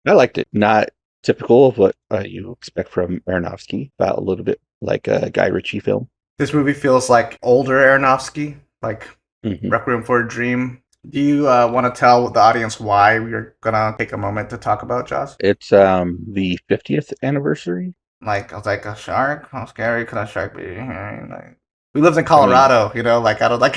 I liked it. Not typical of what you expect from Aronofsky, about a little bit like a Guy Ritchie film. This movie feels like older Aronofsky, like Hmm. Requiem for a Dream. Do you want to tell the audience why we're gonna take a moment to talk about Jaws? It's the 50th anniversary. Like, I was like, a shark? How scary could a shark be? Like, we lived in I mean, Colorado, like, I don't like.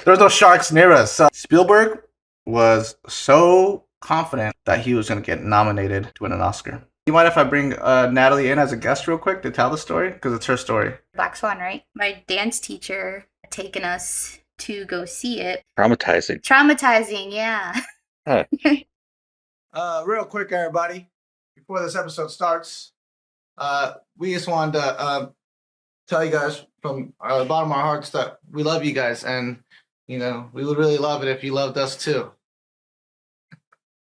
There's no sharks near us. So Spielberg was so confident that he was going to get nominated to win an Oscar. You mind if I bring Natalie in as a guest real quick to tell the story? Because it's her story. Black Swan, right? My dance teacher had taken us to go see it. traumatizing. Traumatizing, yeah. Huh. Real quick, everybody, before this episode starts, we just wanted to tell you guys from the bottom of our hearts that we love you guys, and we would really love it if you loved us too.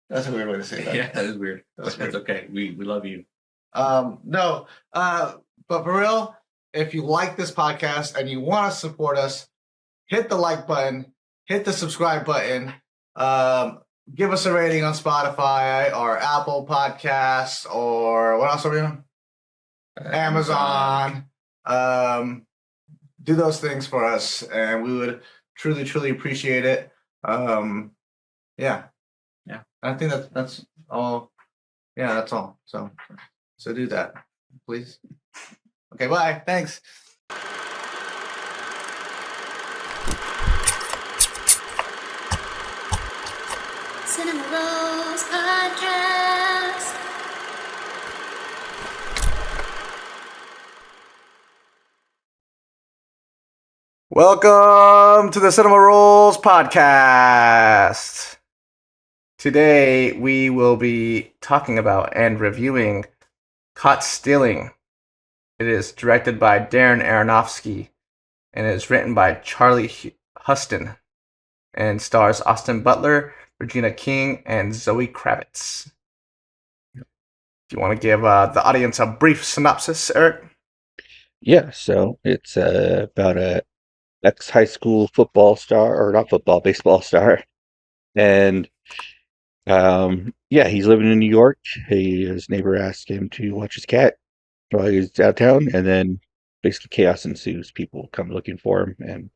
That's a weird way to say that. Yeah, that is weird. That's That's weird. okay. We love you. No, but for real, if you like this podcast and you want to support us, hit the like button, hit the subscribe button, give us a rating on Spotify or Apple Podcasts, or what else are we on? Amazon. Do those things for us, and we would truly, truly appreciate it. Yeah. Yeah. I think that's all. Yeah, that's all. So do that, please. Okay, bye. Thanks. Cinema Rolls Podcast. Welcome to the Cinema Rolls Podcast. Today we will be talking about and reviewing Caught Stealing. It is directed by Darren Aronofsky and it is written by Charlie Huston and stars Austin Butler, Regina King, and Zoe Kravitz. Do you want to give the audience a brief synopsis, Eric? Yeah, so it's about a ex-high school football star, or not football, baseball star. And he's living in New York. His neighbor asked him to watch his cat while he's downtown, and then basically chaos ensues. People come looking for him, and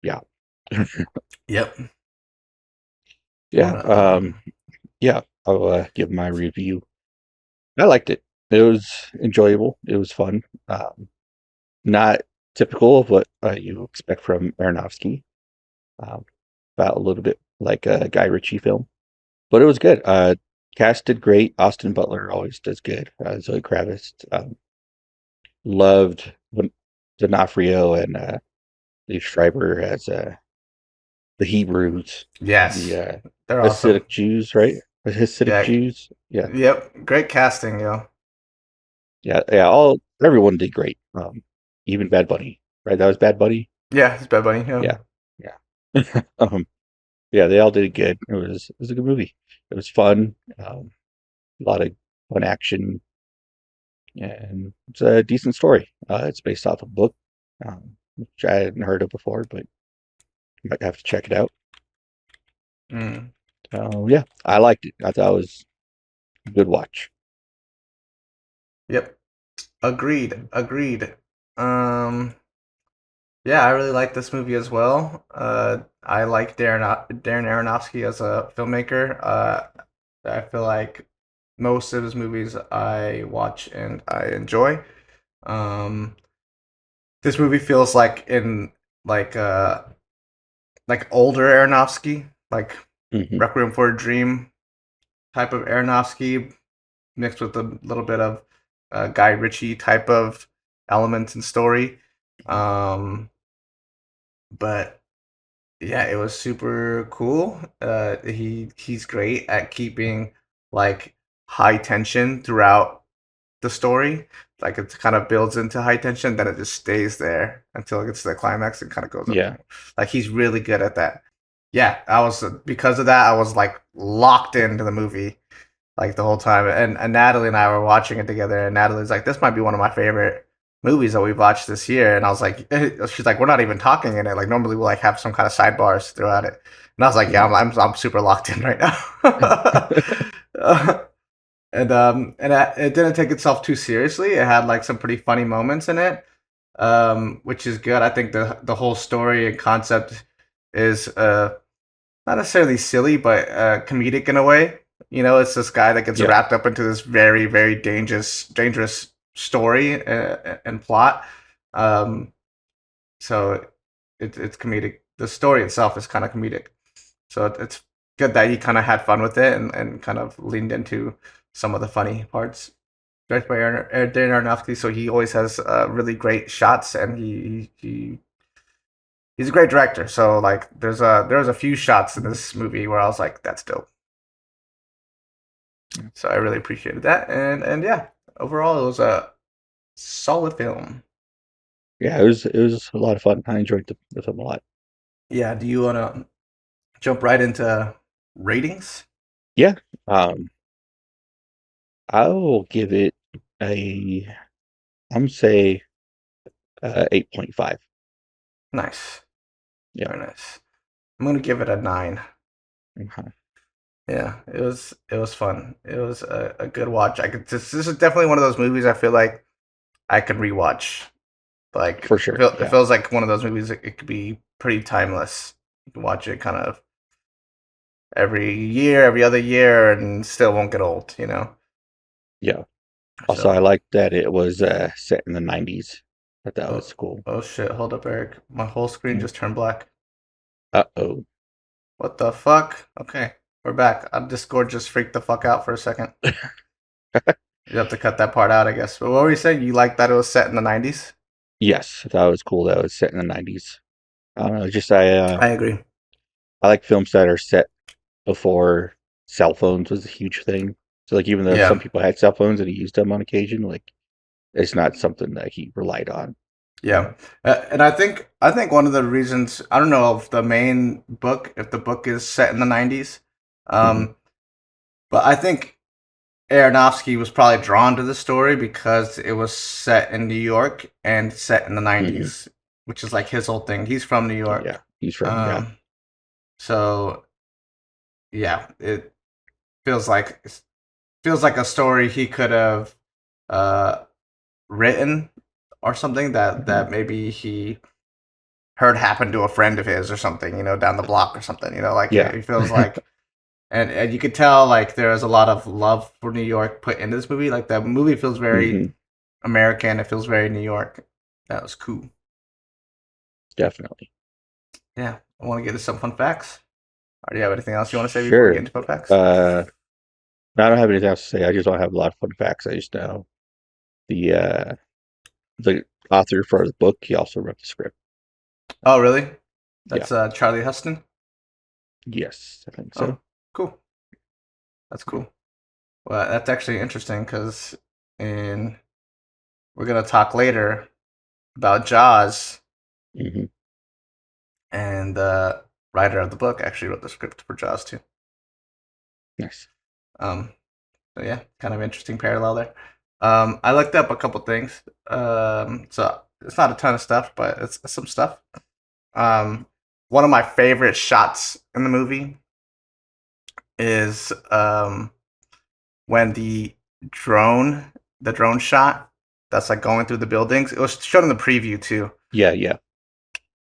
yeah. Yep. I'll give my review. I liked it. It was enjoyable. It was fun. Not typical of what you expect from Aronofsky. About a little bit like a Guy Ritchie film, but it was good. Cast did great. Austin Butler always does good. Zoe Kravitz. Loved D'Onofrio and Lee Schreiber as the Hebrews. Yes. The They're Hasidic awesome. Jews, right? Hasidic Yeah. Jews. Yeah. Yep. Great casting, yo. Yeah. Everyone did great. Even Bad Bunny, right? That was Bad Bunny. Yeah, it's Bad Bunny. Yo. Yeah. They all did good. It was a good movie. It was fun. A lot of fun action, and it's a decent story. It's based off a book, which I hadn't heard of before, but you might have to check it out. Mm. I liked it. I thought it was a good watch. Yep. Agreed. Yeah, I really like this movie as well. I like Darren Aronofsky as a filmmaker. I feel like most of his movies I watch and I enjoy. This movie feels like in like older Aronofsky, like Mhm. Requiem for a Dream type of Aronofsky mixed with a little bit of Guy Ritchie type of elements and story. But yeah, it was super cool. He's great at keeping like high tension throughout the story. Like it kind of builds into high tension, then it just stays there until it gets to the climax and kind of goes up. Yeah. Like he's really good at that. Yeah, because of that, I was like locked into the movie like the whole time. And Natalie and I were watching it together, and Natalie's like, "This might be one of my favorite movies that we've watched this year." And I was like, she's like, "We're not even talking in it. Like normally we'll like have some kind of sidebars throughout it." And I was like, "Yeah, I'm super locked in right now." It didn't take itself too seriously. It had like some pretty funny moments in it, which is good. I think the whole story and concept is not necessarily silly, but comedic in a way. You know, it's this guy that gets Yeah. wrapped up into this very, very dangerous story and plot. Um, so it's comedic. The story itself is kind of comedic. So it's good that he kind of had fun with it and kind of leaned into some of the funny parts. Directed by Darren Aronofsky, so he always has really great shots, and he's a great director. So like, there's a few shots in this movie where I was like, that's dope. So I really appreciated that, and yeah, overall it was a solid film. Yeah, it was a lot of fun. I enjoyed the film a lot. Yeah, do you want to jump right into ratings? Yeah. I will give it a, I'm gonna say 8.5. Nice, Yeah. very nice. I'm gonna give it a 9. Okay. Yeah, it was fun. It was a good watch. This is definitely one of those movies I feel like I could rewatch. Like, For sure. it Yeah. feels like one of those movies that it could be pretty timeless. You can watch it kind of every year, every other year, and still won't get old, you know? Yeah. Also, So, I liked that it was set in the 90s. That oh, was cool. oh shit, hold up, Eric. My whole screen Mm. just turned black. Uh-oh. What the fuck? Okay, we're back. Discord just freaked the fuck out for a second. You have to cut that part out, I guess. But what were you saying? You like that it was set in the 90s? Yes, I thought it was cool that it was set in the 90s. I don't know, just I agree. I like films that are set before cell phones was a huge thing. So like even though some Yeah. people had cell phones and he used them on occasion, like it's not something that he relied on. Yeah, and I think one of the reasons, I don't know if the main book, if the book is set in the 90s, Mhm. but I think Aronofsky was probably drawn to the story because it was set in New York and set in the 90s, which is like his whole thing. He's from New York. Yeah, he's from Um, so yeah, it feels like a story he could have uh written, or something that maybe he heard happened to a friend of his or something, you know, down the block or something, you know, like Yeah. it feels like, and you could tell like there is a lot of love for New York put into this movie. Like the movie feels very Mhm. American. It feels very New York. That was cool. Definitely. Yeah, I want to get to some fun facts. Or do you have anything else you want to say before we Sure. get into fun facts? No, I don't have anything else to say. I just want to have a lot of fun facts. I just know the author for the book, he also wrote the script. Oh, really? That's Charlie Huston. Yes, I think so. Oh, cool. That's cool. Well, that's actually interesting because we're gonna talk later about Jaws, hmm and the writer of the book actually wrote the script for Jaws too. Nice. So yeah, kind of interesting parallel there. I looked up a couple things. So it's not a ton of stuff, but it's some stuff. One of my favorite shots in the movie is when the drone shot that's like going through the buildings. It was shown in the preview too. Yeah.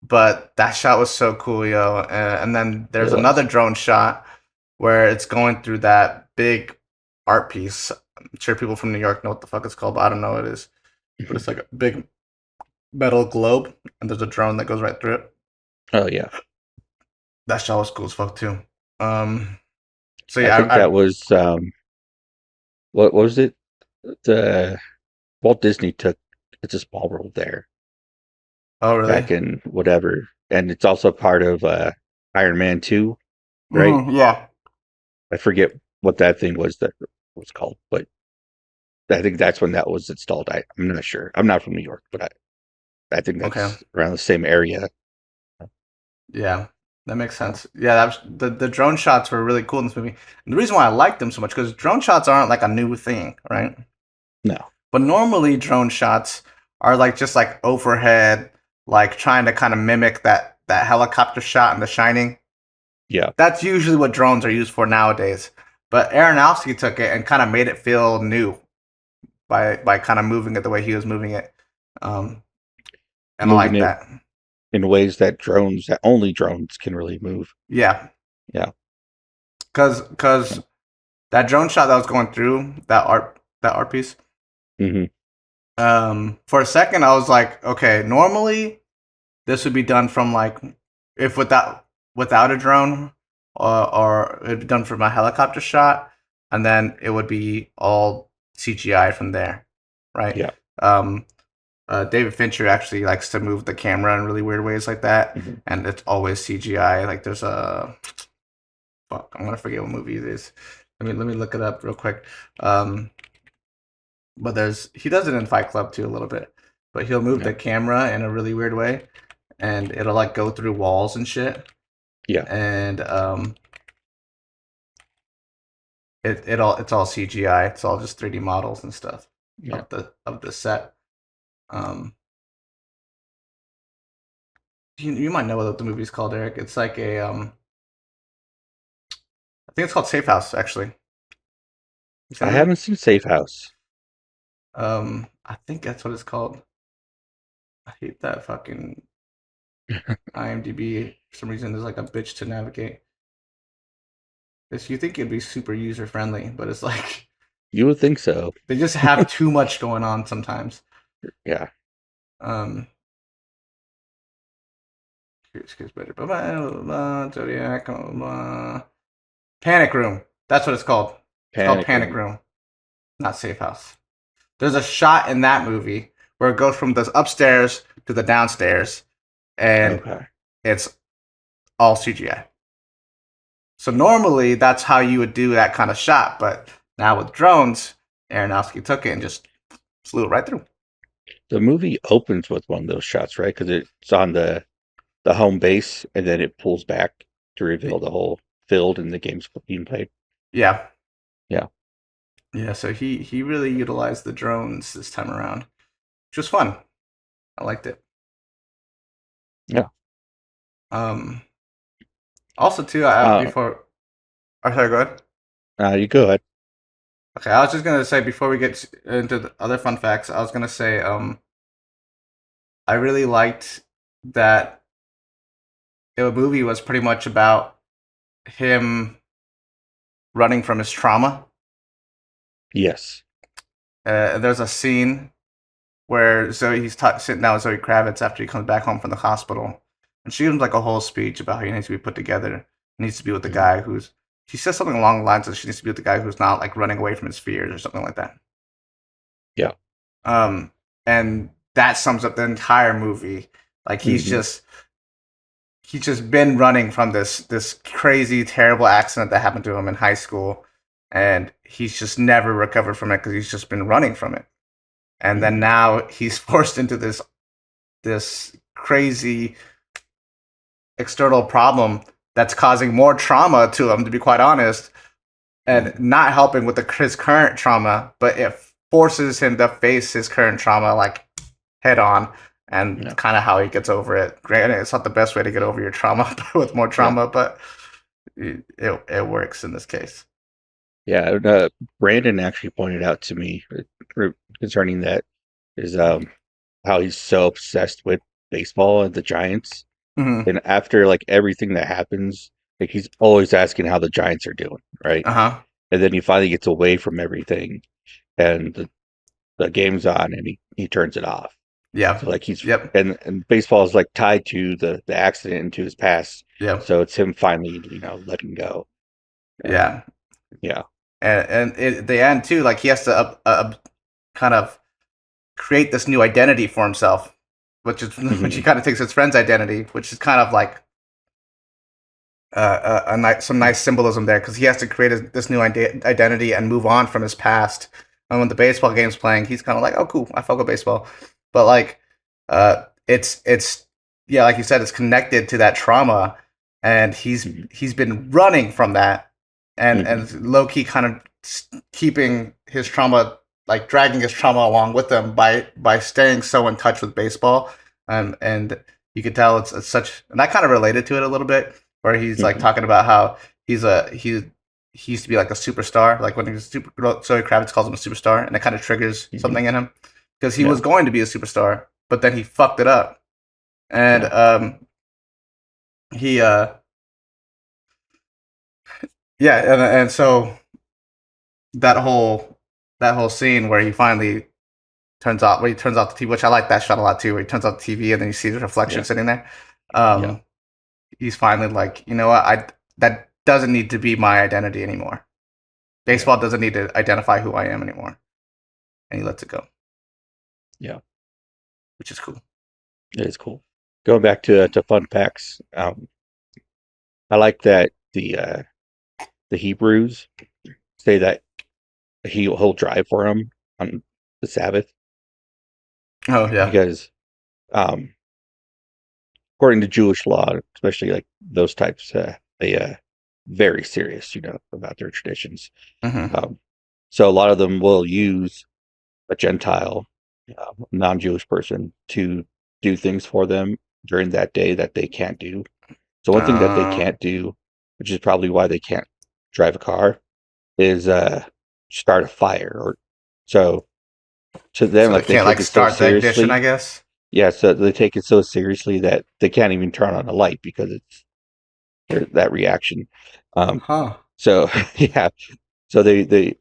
But that shot was so cool, yo. And then there's It was. another drone shot where it's going through that big art piece. I'm sure people from New York know what the fuck it's called, but I don't know what it is. But it's like a big metal globe, and there's a drone that goes right through it. Oh yeah. That shot was cool as fuck too. So I yeah, think that was what was it? The Walt Disney took It's a Small World there oh really? back in whatever, and it's also part of Iron Man 2, right? Yeah. I forget what that thing was was called, but I think that's when that was installed. I'm not sure. I'm not from New York, but I think that's Okay. around the same area. Yeah, that makes sense. Yeah, that was, the drone shots were really cool in this movie. And the reason why I liked them so much, because drone shots aren't like a new thing, right? No. But normally drone shots are like just like overhead, like trying to kind of mimic that helicopter shot in The Shining. Yeah. That's usually what drones are used for nowadays. But Aronofsky took it and kind of made it feel new by kind of moving it the way he was moving it. And I like Moving it that. in ways that only drones can really move. Yeah. Yeah. Because that drone shot that was going through that art piece. Mm-hmm. For a second, I was like, okay, normally this would be done from like if without a drone, or it'd be done from a helicopter shot, and then it would be all CGI from there, right? Yeah. David Fincher actually likes to move the camera in really weird ways like that, and it's always CGI. Like there's a fuck, I'm gonna forget what movie it is. Let me look it up real quick. But he does it in Fight Club too a little bit, but he'll move the camera in a really weird way, and it'll like go through walls and shit. Yeah. And it's all CGI. It's all just 3D models and stuff of the set. You might know what the movie's called, Eric. It's like a I think it's called Safe House, actually. I haven't seen Safe House. I think that's what it's called. I hate that fucking IMDb. For some reason, there's like a bitch to navigate. You think it'd be super user friendly, but it's like you would think so. They just have too much going on sometimes. Yeah. Here's better. Zodiac. Panic Room. That's what it's called. It's called Panic Room, not Safe House. There's a shot in that movie where it goes from the upstairs to the downstairs, and it's all CGI. So normally that's how you would do that kind of shot, but now with drones, Aronofsky took it and just flew it right through. The movie opens with one of those shots, right? Because it's on the home base, and then it pulls back to reveal the whole field and the game's being played. Yeah. Yeah. Yeah, so he really utilized the drones this time around, which was fun. I liked it. Yeah. Also, too, before... Oh, sorry, go ahead. You go ahead. Okay, I was just going to say, before we get into the other fun facts, I was going to say, I really liked that the movie was pretty much about him running from his trauma. Yes. There's a scene where he's sitting down with Zoe Kravitz after he comes back home from the hospital, and she gives him like a whole speech about how he needs to be put together. He needs to be with the guy who's... She says something along the lines of she needs to be with the guy who's not like running away from his fears or something like that. Yeah. And that sums up the entire movie. Like he's just been running from this crazy, terrible accident that happened to him in high school, and he's just never recovered from it because he's just been running from it. And then now he's forced into this crazy external problem that's causing more trauma to him, to be quite honest, and not helping with his current trauma, but it forces him to face his current trauma like head on, and kind of how he gets over it. Granted, it's not the best way to get over your trauma with more trauma, but it works in this case. Yeah, Brandon actually pointed out to me concerning that is how he's so obsessed with baseball and the Giants. Mm-hmm. And after like everything that happens, like he's always asking how the Giants are doing, right? And then he finally gets away from everything, and the game's on, and he turns it off. Yeah. So like he's and baseball is like tied to the accident and to his past. Yeah. So it's him finally, letting go. Yeah. Yeah. And at the end too, like he has to kind of create this new identity for himself, which he kind of takes his friend's identity, which is kind of like some nice symbolism there, because he has to create this new identity and move on from his past. And when the baseball game's playing, he's kind of like, oh cool, I fuck with baseball. But like it's like you said, it's connected to that trauma, and he's been running from that, and low key kind of keeping his trauma, like dragging his trauma along with him by staying so in touch with baseball. And you could tell it's such, and I kind of related to it a little bit, where he's like talking about how he's he used to be like a superstar. Like when he was Zoe Kravitz calls him a superstar, and it kind of triggers something in him because he was going to be a superstar, but then he fucked it up, and he and so that whole scene where he finally turns off the TV, which I like that shot a lot too, where he turns off the TV and then you see the reflection sitting there. He's finally like, you know what, that doesn't need to be my identity anymore. Baseball doesn't need to identify who I am anymore, and he lets it go. Yeah, which is cool. It is cool. Going back to fun facts, I like that the Hebrews say that he'll drive for him on the Sabbath. Oh yeah, because according to Jewish law, especially like those types, they very serious, about their traditions. So a lot of them will use a Gentile, non-Jewish person to do things for them during that day that they can't do. So one thing that they can't do, which is probably why they can't drive a car, is start a fire. Or so to them, so like they can't take it so start the ignition, seriously. I guess. Yeah, so they take it so seriously that they can't even turn on a light because it's that reaction. So yeah, so they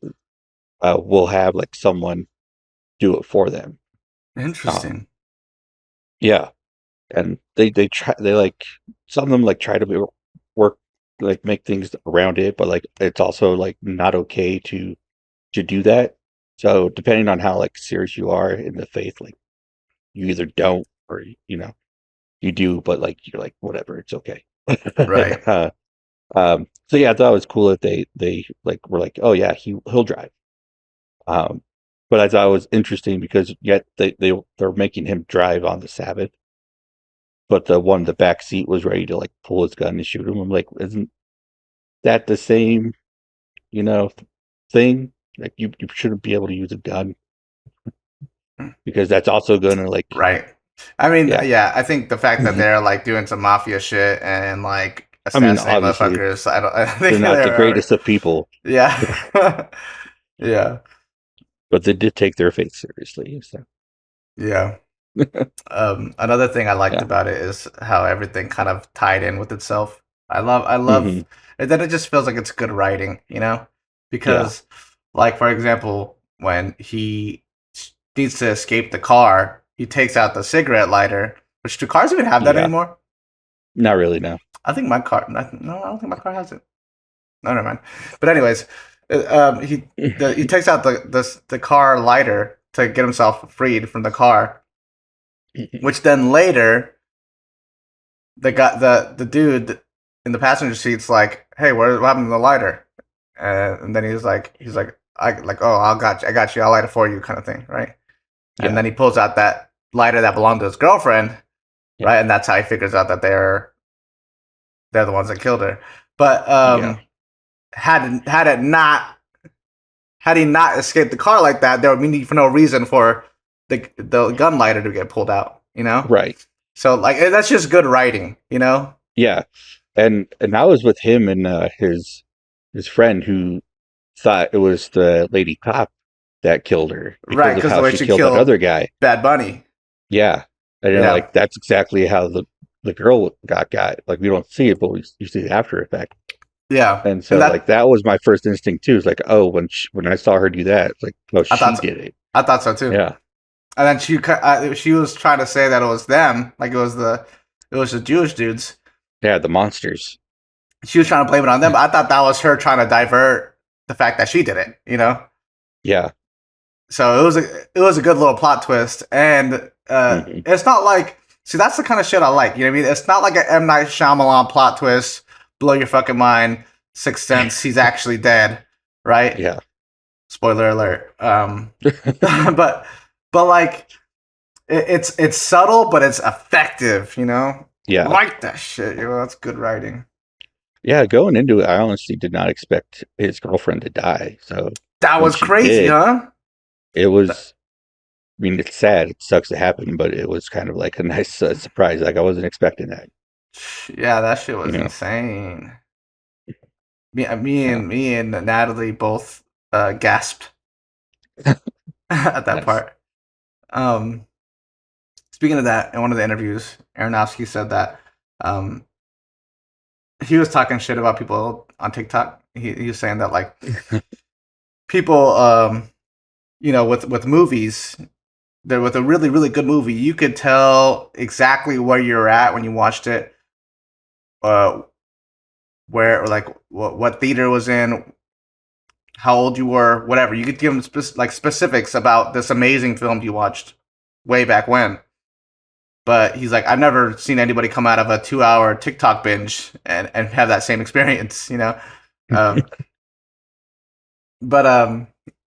will have like someone do it for them. Interesting. Yeah, and they like some of them like try to work like make things around it, but like it's also like not okay to do that. So depending on how like serious you are in the faith, like you either don't or you do, but like you're like whatever, it's okay. Right. So yeah, I thought it was cool that they like were like, oh yeah, he'll drive. But I thought it was interesting because yet they're making him drive on the Sabbath, but the one in the back seat was ready to like pull his gun and shoot him. I'm like, isn't that the same, thing? Like you shouldn't be able to use a gun because that's also gonna like Right. I mean, yeah, I think the fact that they're like doing some mafia shit and like assassinating motherfuckers, I think they're not the greatest of people. Yeah. Yeah. But they did take their faith seriously. So. Yeah. Another thing I liked about it is how everything kind of tied in with itself. I love and then it just feels like it's good writing, because like for example, when he needs to escape the car, he takes out the cigarette lighter. Which do cars even have that anymore? Not really, no. I think my car. No, I don't think my car has it. No, never mind. But anyways, he takes out the car lighter to get himself freed from the car, which then later the dude in the passenger seat's like, "Hey, what happened to the lighter?" And then he's like, "Oh, I got you, I'll light it for you," kind of thing, right? Yeah. And then he pulls out that lighter that belonged to his girlfriend, right? And that's how he figures out that they're the ones that killed her. But had he not escaped the car like that, there would be for no reason for the gun lighter to get pulled out, Right. So like that's just good writing, Yeah, and I was with him and his friend who thought it was the lady cop that killed her because of how she killed that other guy, Bad Bunny. Yeah, and like that's exactly how the girl got. Like we don't see it, but you see the after effect. Yeah, and so like that was my first instinct too. It's like, oh, when I saw her do that, it's like, oh, she did it. I thought so too. Yeah, and then she was trying to say that it was them, like it was the Jewish dudes. Yeah, the monsters. She was trying to blame it on them, but I thought that was her trying to divert the fact that she did it. Yeah. So it was a good little plot twist, and it's not like, see, that's the kind of shit I like. You know what I mean? It's not like an M. Night Shyamalan plot twist, blow your fucking mind, Sixth Sense, he's actually dead, right? Yeah. Spoiler alert. But like it's subtle, but it's effective. Yeah. I like that shit. That's good writing. Yeah, going into it, I honestly did not expect his girlfriend to die. So that was crazy, huh? It was. I mean, it's sad. It sucks to happen, but it was kind of like a nice surprise. Like I wasn't expecting that. Yeah, that shit was insane. Me and Natalie both gasped at that Nice. part. Um, Speaking of that, in one of the interviews, Aronofsky said that um, he was talking shit about people on TikTok. He was saying that like people, with movies, they're with a really really good movie, you could tell exactly where you're at when you watched it, uh, where or like what theater it was in, how old you were, whatever. You could give them specifics about this amazing film you watched way back when. But he's like, I've never seen anybody come out of a 2 hour TikTok binge and have that same experience, you know. Um, but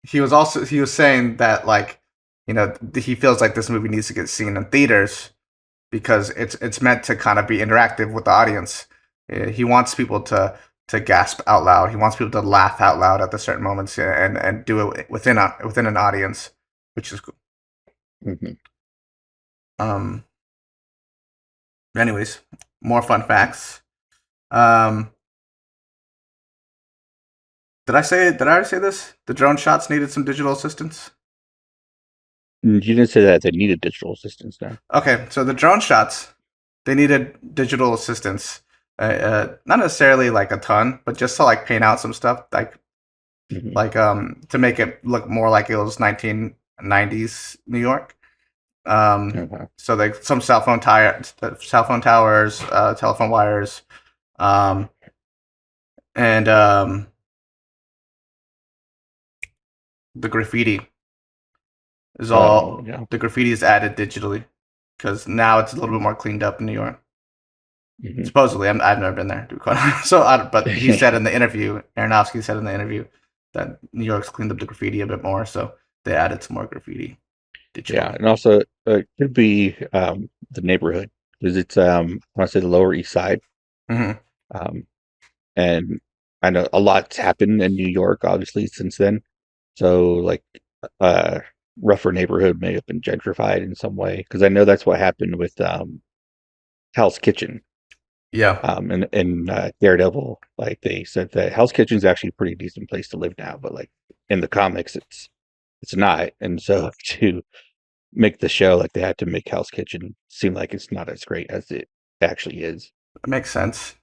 he was saying that like, he feels like this movie needs to get seen in theaters because it's meant to kind of be interactive with the audience. He wants people to gasp out loud. He wants people to laugh out loud at the certain moments and do it within an audience, which is cool. Mhm. Um. Anyways, more fun facts. Um. Did I already say this? The drone shots needed some digital assistance. You didn't say that they needed digital assistance now. Okay, so the drone shots, they needed digital assistance. Not necessarily like a ton, but just to like paint out some stuff, to make it look more like it was 1990s New York. Okay. So like some cell phone towers, telephone wires, um, and the graffiti is Oh, all yeah. the graffiti is added digitally because now it's a little bit more cleaned up in New York. Mhm. Supposedly, I've never been there. To be quite honest. But he said in the interview, Aronofsky said in the interview that New York's cleaned up the graffiti a bit more, so they added some more graffiti digital. Yeah, and also it could be the neighborhood because it's I want to say the Lower East Side, Mm-hmm. and I know a lot's happened in New York obviously since then. So like uh, rougher neighborhood may have been gentrified in some way because I know that's what happened with Hell's Kitchen. Yeah, And Daredevil, like they said that Hell's Kitchen is actually a pretty decent place to live now, but like in the comics, it's not. And so to make the show, like they had to make Hell's Kitchen seem like it's not as great as it actually is. that makes sense.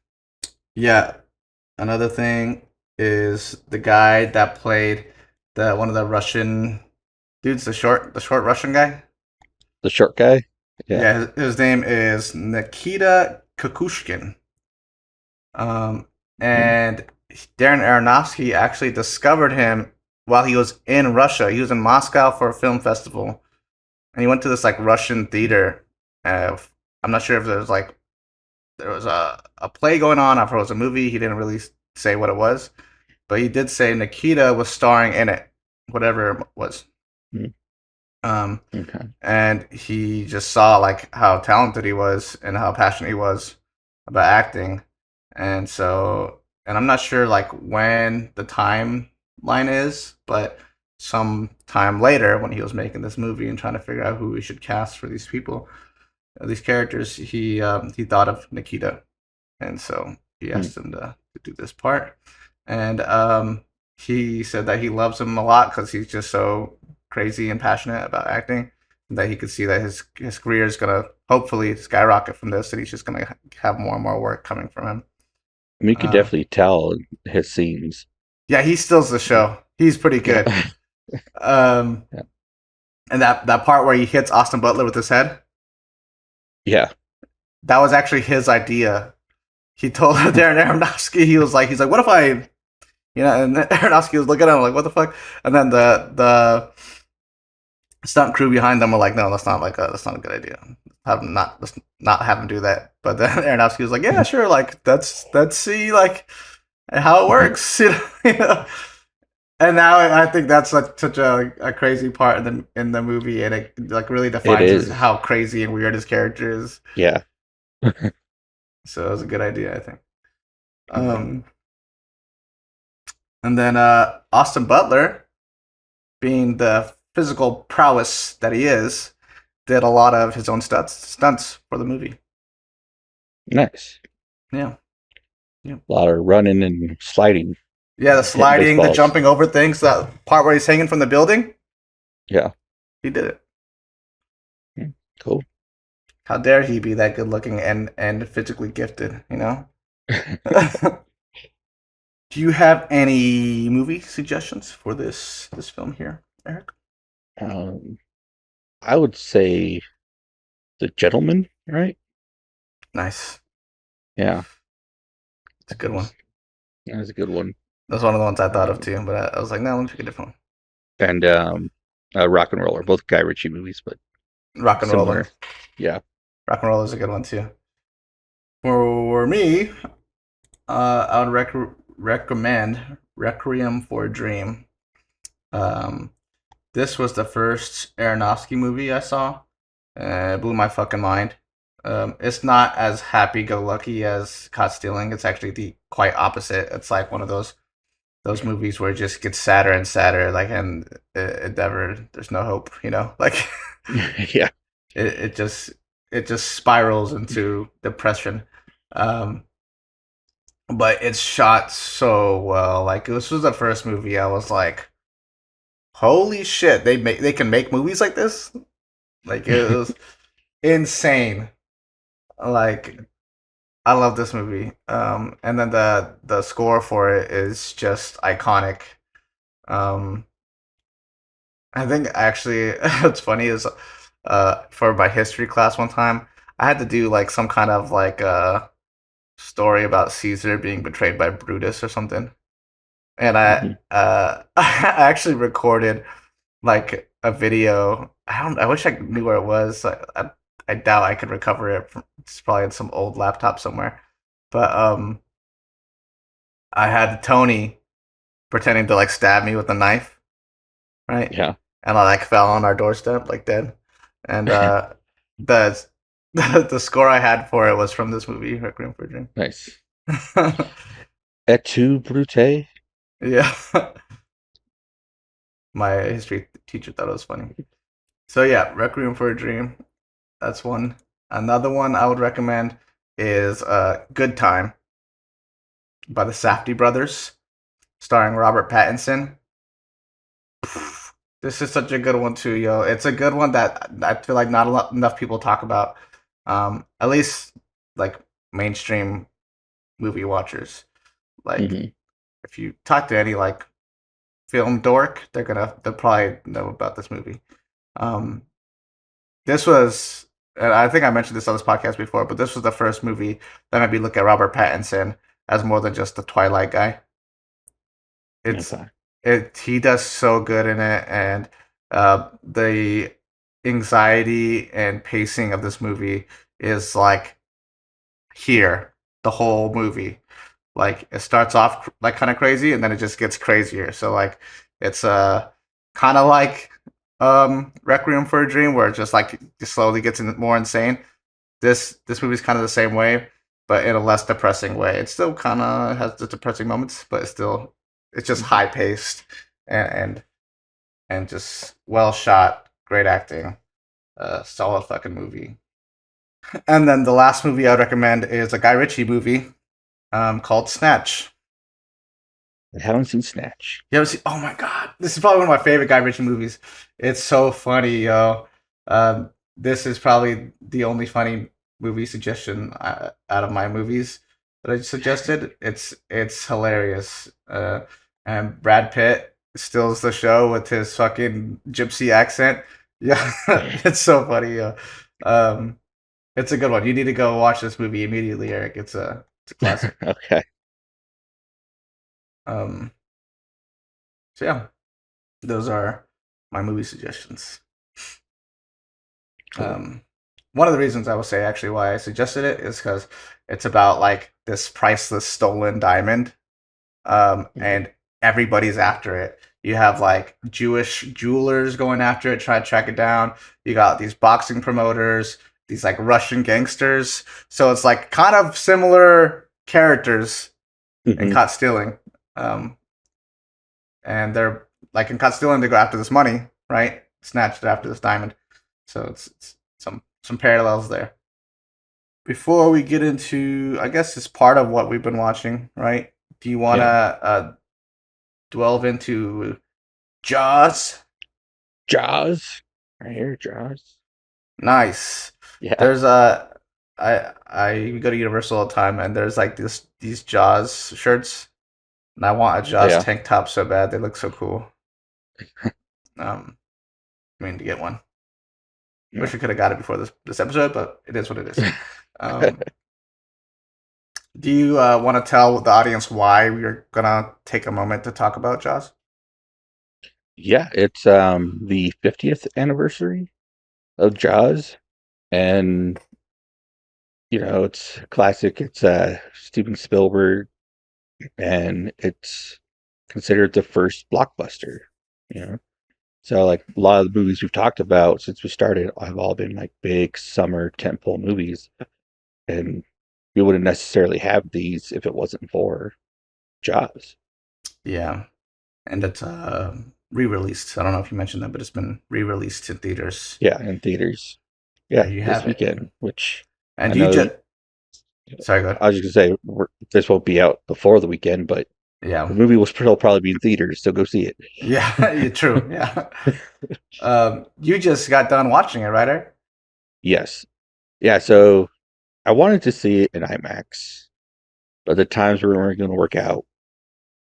Yeah, another thing is the guy that played the one of the Russian dudes, the short Russian guy. The short guy, yeah. Yeah, his name is Nikita Kukushkin. Um, Mhm. and Darren Aronofsky actually discovered him while he was in Russia. He was in Moscow for a film festival, and he went to this like Russian theater. I'm not sure if there was a play going on, or if it was a movie. He didn't really say what it was, but he did say Nikita was starring in it, whatever it was. Mhm. Um, Okay. and he just saw like how talented he was and how passionate he was about acting, and I'm not sure like when the timeline is, but some time later when he was making this movie and trying to figure out who he should cast for these people, these characters, he thought of Nikita, and so he Mm. asked him to do this part, and he said that he loves him a lot because he's just so crazy and passionate about acting that he could see that his career is gonna hopefully skyrocket from this, and he's just gonna have more and more work coming from him. I mean, you could Uh, definitely tell his scenes. yeah, he steals the show. He's pretty good. Yeah. Um, Yeah. and that part where he hits Austin Butler with his head, Yeah. that was actually his idea. He told Darren Aronofsky, he's like, what if and Aronofsky was looking at him like, what the fuck? And then the stunt crew behind them were like, no, that's not a good idea. Let's not have him do that. But then Aronofsky was like, yeah, sure, like let's see like how it works, you know. And now I think that's such a crazy part in the movie, and it like really It defines is. how crazy and weird his character is. Yeah. So it was a good idea, I think. Okay. Um, and then Austin Butler, being the physical prowess that he is, did a lot of his own stunts for the movie. Nice. Yeah. Yep. A lot of running and sliding. Yeah, the Hitting sliding, the baseballs. jumping over things, that part where he's hanging from the building. Yeah. He did it. Cool. How dare he be that good looking and physically gifted, you know? Do you have any movie suggestions for this film here, Eric? um, I would say The Gentleman, right? Nice. Yeah. It's a good one. That was a good one. That's one of the ones I thought of Um, too, but I was like, no, let me pick a different and Rock and Roller, both Guy Ritchie movies, but one. Rock and Roller. similar. Yeah. Rock and Roller is a good one too. For me, I would recommend Requiem for a Dream. This was the first Aronofsky movie I saw. It blew my fucking mind. It's not as happy-go-lucky as Caught Stealing. It's actually the quite opposite. It's like one of those movies where it just gets sadder and sadder, like, and it never, there's no hope, you know, like Yeah. it just spirals into depression. But it's shot so well. Like, this was the first movie I was like, holy shit, they can make movies like this. Like, it was insane. Like, I love this movie. And then the score for it is just iconic. Um, I think actually what's funny is for my history class one time, I had to do like some kind of like story about Caesar being betrayed by Brutus or something. And Mhm. I actually recorded like a video. I wish I knew where it was. I doubt I could recover it. It's probably in some old laptop somewhere. But I had Tony pretending to like stab me with a knife, right? Yeah. And I like fell on our doorstep like dead. And the the score I had for it was from this movie, Requiem for a Dream. Nice. Et tu, Brute? Yeah. My history teacher thought it was funny. So yeah, Requiem for a Dream. That's one. Another one I would recommend is Good Time by the Safdie brothers, starring Robert Pattinson. This is such a good one too, yo. It's a good one that I feel like not enough people talk about. At least like mainstream movie watchers. Like, Mhm. if you talk to any like film dork, they'll probably know about this movie. Um, this was, and I think I mentioned this on this podcast before, but this was the first movie that made me look at Robert Pattinson as more than just the Twilight guy. It's Okay. he does so good in it, and the anxiety and pacing of this movie is like here the whole movie. Like, it starts off like kind of crazy, and then it just gets crazier. So like, it's kind of like Requiem for a Dream, where it just like just slowly gets more insane. This movie's kind of the same way, but in a less depressing way. It still kind of has the depressing moments, but it's just high paced and and just well shot, great acting, solid fucking movie. And then the last movie I'd recommend is a Guy Ritchie movie called Snatch. I haven't seen Snatch. You ever see? Oh my god, this is probably one of my favorite Guy Ritchie movies. It's so funny, yo. This is probably the only funny movie suggestion out of my movies that I suggested. It's hilarious. And Brad Pitt steals the show with his fucking gypsy accent. Yeah, it's so funny, yo. Um, it's a good one. You need to go watch this movie immediately, Eric. It's a classic. Okay. Um, so yeah, those are my movie suggestions. Cool. One of the reasons I will say actually why I suggested it is because it's about like this priceless stolen diamond, and everybody's after it. You have like Jewish jewelers going after it, trying to track it down. You got these boxing promoters, these like Russian gangsters. So it's like kind of similar characters in Mhm. Caught Stealing. And they're like in Caught Stealing, they go after this money, right? Snatched after this diamond. So it's some parallels there. before we get into, I guess it's part of what we've been watching, right? Do you want to delve into Jaws? Jaws. Right here, Jaws. Nice. Yeah. There's I go to Universal all the time, and there's like these Jaws shirts, and I want a Jaws Yeah. tank top so bad. They look so cool. I mean to get one. Yeah. Wish we could have got it before this episode, but it is what it is. Do you want to tell the audience why we're gonna take a moment to talk about Jaws? Yeah, it's the 50th anniversary of Jaws, and it's classic. It's Steven Spielberg, and it's considered the first blockbuster. So like a lot of the movies we've talked about since we started have all been like big summer tentpole movies, and we wouldn't necessarily have these if it wasn't for Jaws. Yeah, and it's re-released. I don't know if you mentioned that, but it's been re-released in theaters. Yeah, in theaters. Yeah, There you this have it. weekend, which And I you know just sorry, go ahead. I was just gonna say this won't be out before the weekend, but Yeah, the movie will still probably be in theaters, so go see it. yeah, true. Yeah, you just got done watching it, right, Eric? Yes. Yeah, so I wanted to see it in IMAX, but the times weren't going to work out.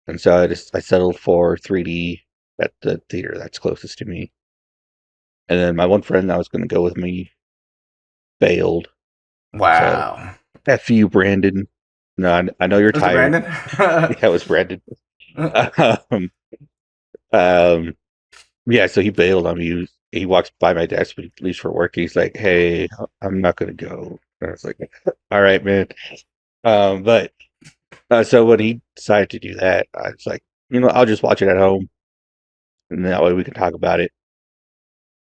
And so I settled for 3D at the theater that's closest to me. And then my one friend that was going to go with me bailed. Wow. So, F you, Brandon. No, I know you're Was it tired. Brandon? Yeah, it was Brandon. um, yeah, so he bailed on me. He walks by my desk when he leaves for work. He's like, "Hey, I'm not going to go." And I was like, "All right, man." But so when he decided to do that, I was like, I'll just watch it at home, and that way we can talk about it.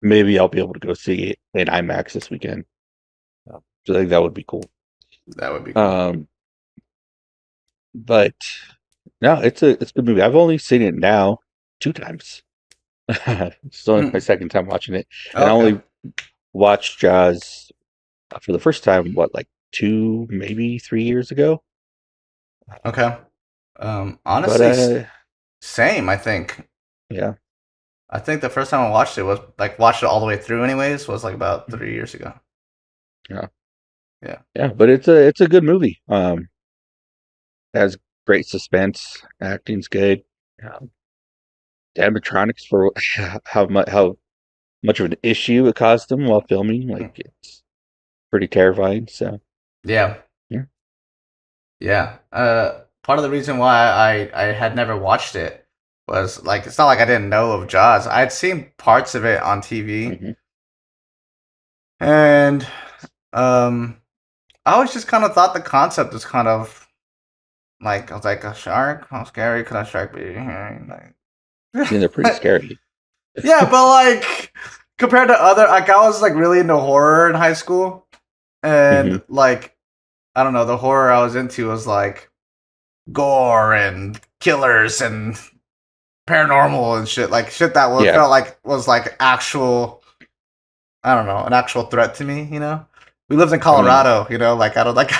Maybe I'll be able to go see it in IMAX this weekend. So I think that would be cool. That would be cool. But no, it's a good movie. I've only seen it now 2 times. It's only my second time watching it, and I only watched Jaws for the first time. Like 2, maybe 3 years ago. Okay. Honestly, But same. I think. yeah. I think the first time I watched it was watched it all the way through. Anyways, was like about 3 years ago. Yeah. But it's a good movie. It has great suspense. Acting's good. The animatronics for how much of an issue it caused them while filming. Like it's pretty terrifying. So Yeah. Part of the reason why I had never watched it was like it's not like I didn't know of Jaws. I'd seen parts of it on TV, and I always just kind of thought the concept was kind of like I was like a shark. How scary could a shark be? Like, they're pretty scary. yeah, but like compared to other, like I was like really into horror in high school, and like I don't know, the horror I was into was like gore and killers and paranormal and shit, like shit that felt like was like actual, I don't know, an actual threat to me. We lived in Colorado, like I don't like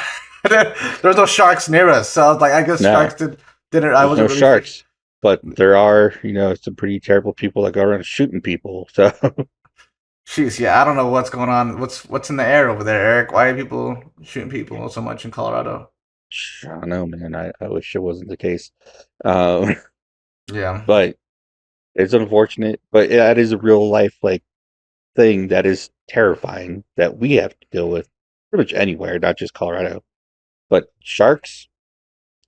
there was no sharks near us, so I was like, I guess sharks didn't. I wasn't no really sharks, but there are some pretty terrible people that go around shooting people. So, jeez, yeah, I don't know what's going on. What's in the air over there, Eric? Why are people shooting people so much in Colorado? I don't know, man. I wish it wasn't the case. Yeah, but it's unfortunate. But that is a real life thing that is terrifying that we have to deal with pretty much anywhere, not just Colorado. But sharks,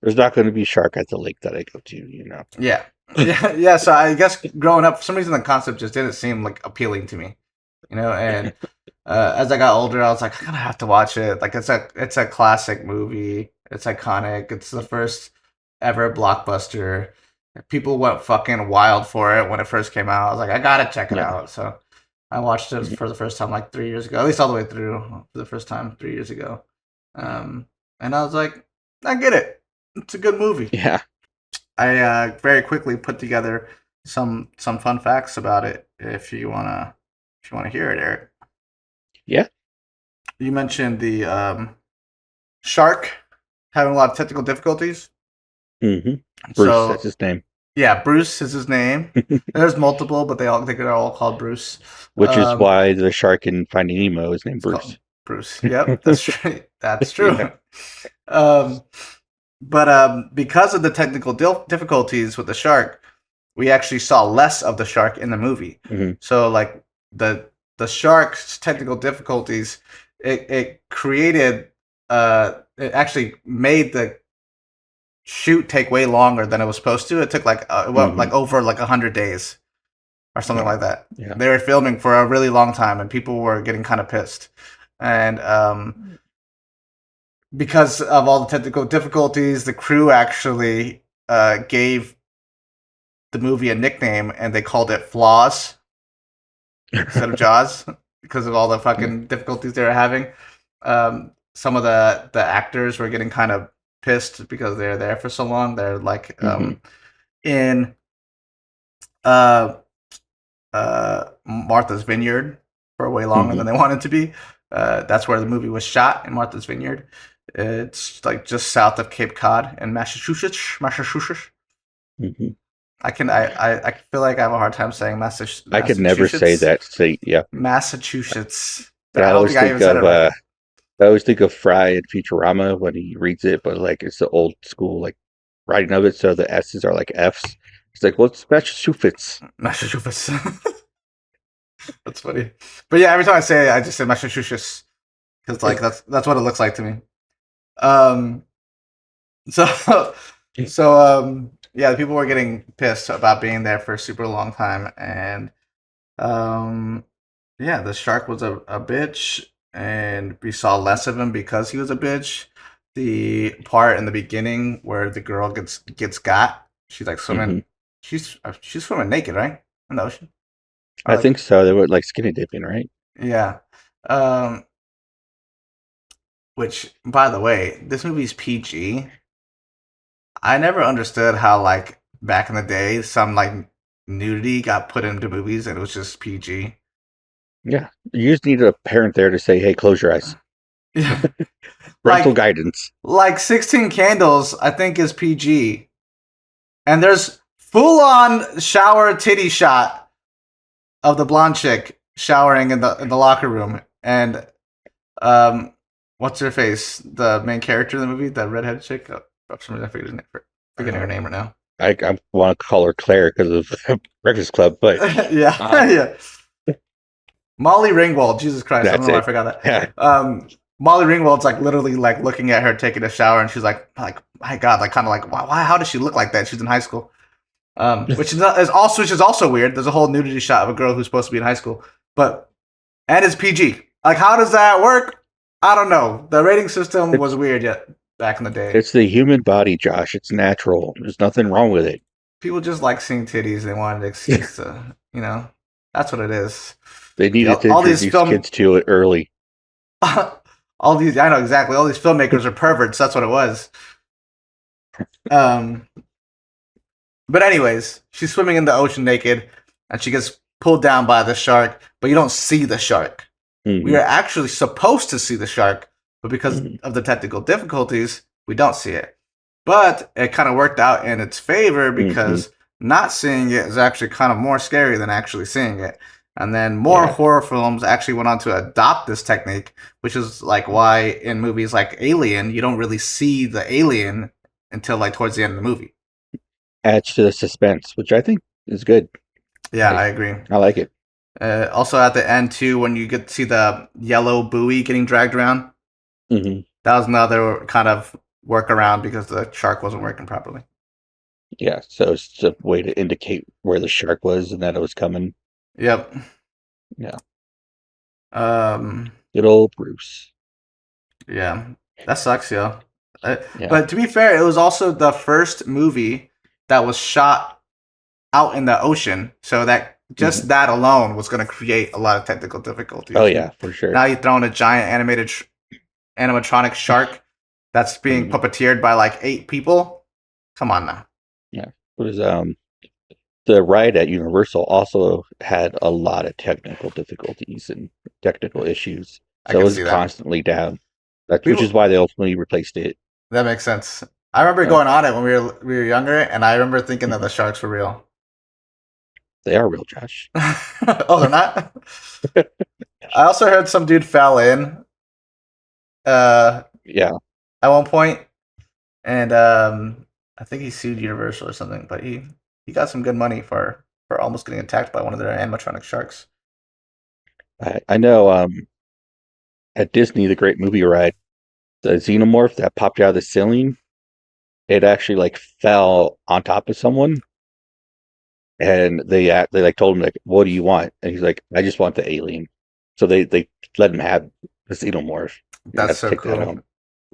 there's not going to be a shark at the lake that I go to. Yeah. So I guess growing up, for some reason the concept just didn't seem like appealing to me, And as I got older, I was like, I'm gonna have to watch it. Like it's a classic movie. It's iconic. It's the first ever blockbuster. People went fucking wild for it when it first came out. I was like, I gotta check it out. So I watched it for the first time like 3 years ago, at least all the way through for the first time 3 years ago. And I was like, I get it. It's a good movie. Yeah. I very quickly put together some fun facts about it. If you wanna hear it, Eric. Yeah. You mentioned the shark having a lot of technical difficulties. hmm Bruce, So that's his name. yeah, Bruce is his name. There's multiple, but they're all called Bruce. Which is why the shark in Finding Nemo is named It's called Bruce. Bruce. Yep, that's true. That's true. Yeah. But because of the technical difficulties with the shark, we actually saw less of the shark in the movie. Mhm. So like the shark's technical difficulties, it created it actually made the shoot take way longer than it was supposed to. It took like like over like 100 days or something like that. Yeah. They were filming for a really long time, and people were getting kind of pissed. And because of all the technical difficulties, the crew actually gave the movie a nickname, and they called it Flaws instead of Jaws because of all the fucking difficulties they were having. Some of the actors were getting kind of pissed because they're there for so long. They're like in Martha's Vineyard for way longer than they wanted to be. That's where the movie was shot, in Martha's Vineyard. It's like just south of Cape Cod in Massachusetts. Mm-hmm. I feel like I have a hard time saying Massachusetts. I could never say that state. Yeah, Massachusetts. but I don't think I even said it right. I always think of Fry in Futurama when he reads it, but like it's the old school like writing of it, so the S's are like F's. It's like, what's Massachusetts? Massachusetts. That's funny. But yeah, every time I say it, I just say Massachusetts because like that's what it looks like to me. So yeah, the people were getting pissed about being there for a super long time, and yeah, the shark was a bitch, and we saw less of him because he was a bitch. The part in the beginning where the girl gets got, she's like swimming. She's swimming naked, right, in the ocean. I think so. They were like skinny dipping, right? Yeah. Which, by the way, this movie's PG. I never understood how, like, back in the day, some, like, nudity got put into movies and it was just PG. Yeah. You just need a parent there to say, hey, close your eyes. Yeah. Parental guidance. Like, 16 Candles, I think, is PG. And there's full-on shower titty shot of the blonde chick showering in the locker room. And, what's her face? The main character in the movie, the redhead chick. For some reason, I forgetting her name right now. I want to call her Claire because of Breakfast Club, but yeah. Molly Ringwald. Jesus Christ, I don't know why I forgot that. Yeah. Molly Ringwald's like literally like looking at her taking a shower, and she's like my God, like kind of like why? How does she look like that? She's in high school. Which is also weird. There's a whole nudity shot of a girl who's supposed to be in high school, and it's PG. Like, how does that work? I don't know. The rating system was weird yet back in the day. It's the human body, Josh. It's natural. There's nothing wrong with it. People just like seeing titties. They wanted an excuse to, that's what it is. They needed to introduce kids to it early. I know exactly. All these filmmakers are perverts. That's what it was. But anyways, she's swimming in the ocean naked, and she gets pulled down by the shark, but you don't see the shark. Mm-hmm. We are actually supposed to see the shark, but because of the technical difficulties, we don't see it. But it kind of worked out in its favor because not seeing it is actually kind of more scary than actually seeing it. And then more horror films actually went on to adopt this technique, which is like why in movies like Alien, you don't really see the alien until like towards the end of the movie. Adds to the suspense, which I think is good. Yeah, I agree. I like it. Also at the end too, when you get to see the yellow buoy getting dragged around, that was another kind of workaround because the shark wasn't working properly. Yeah, so it's a way to indicate where the shark was and that it was coming. Yep. Yeah. Good old Bruce. Yeah, that sucks, yo. But to be fair, it was also the first movie that was shot out in the ocean, so that just that alone was going to create a lot of technical difficulties. Oh yeah, for sure. Now you're throwing a giant animatronic shark that's being puppeteered by like 8 people. Come on now. Yeah, it was the ride at Universal also had a lot of technical difficulties and technical issues, so it was constantly down. which is why they ultimately replaced it. That makes sense. I remember Yeah. going on it when we were younger, and I remember thinking that the sharks were real. They are real, Josh. Oh, they're not? I also heard some dude fell in Yeah. at one point, and I think he sued Universal or something, but he got some good money for almost getting attacked by one of their animatronic sharks. I know at Disney, the Great Movie Ride, the xenomorph that popped out of the ceiling, it actually like fell on top of someone, and they like told him like, "What do you want?" And he's like, "I just want the alien." So they let him have the xenomorph. You That's have to so take that cool. home.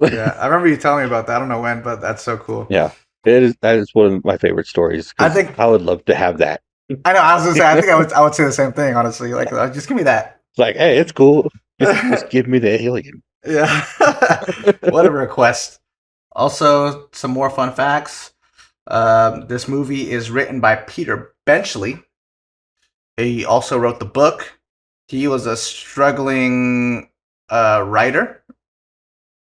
Yeah, I remember you telling me about that. I don't know when, but that's so cool. Yeah, that is one of my favorite stories. I 'Cause think I would love to have that. I know. I was gonna say. I think I would say the same thing. Honestly, like just give me that. It's like, hey, it's cool. Just give me the alien. Yeah. What a request. Also, some more fun facts. This movie is written by Peter Benchley. He also wrote the book. He was a struggling writer,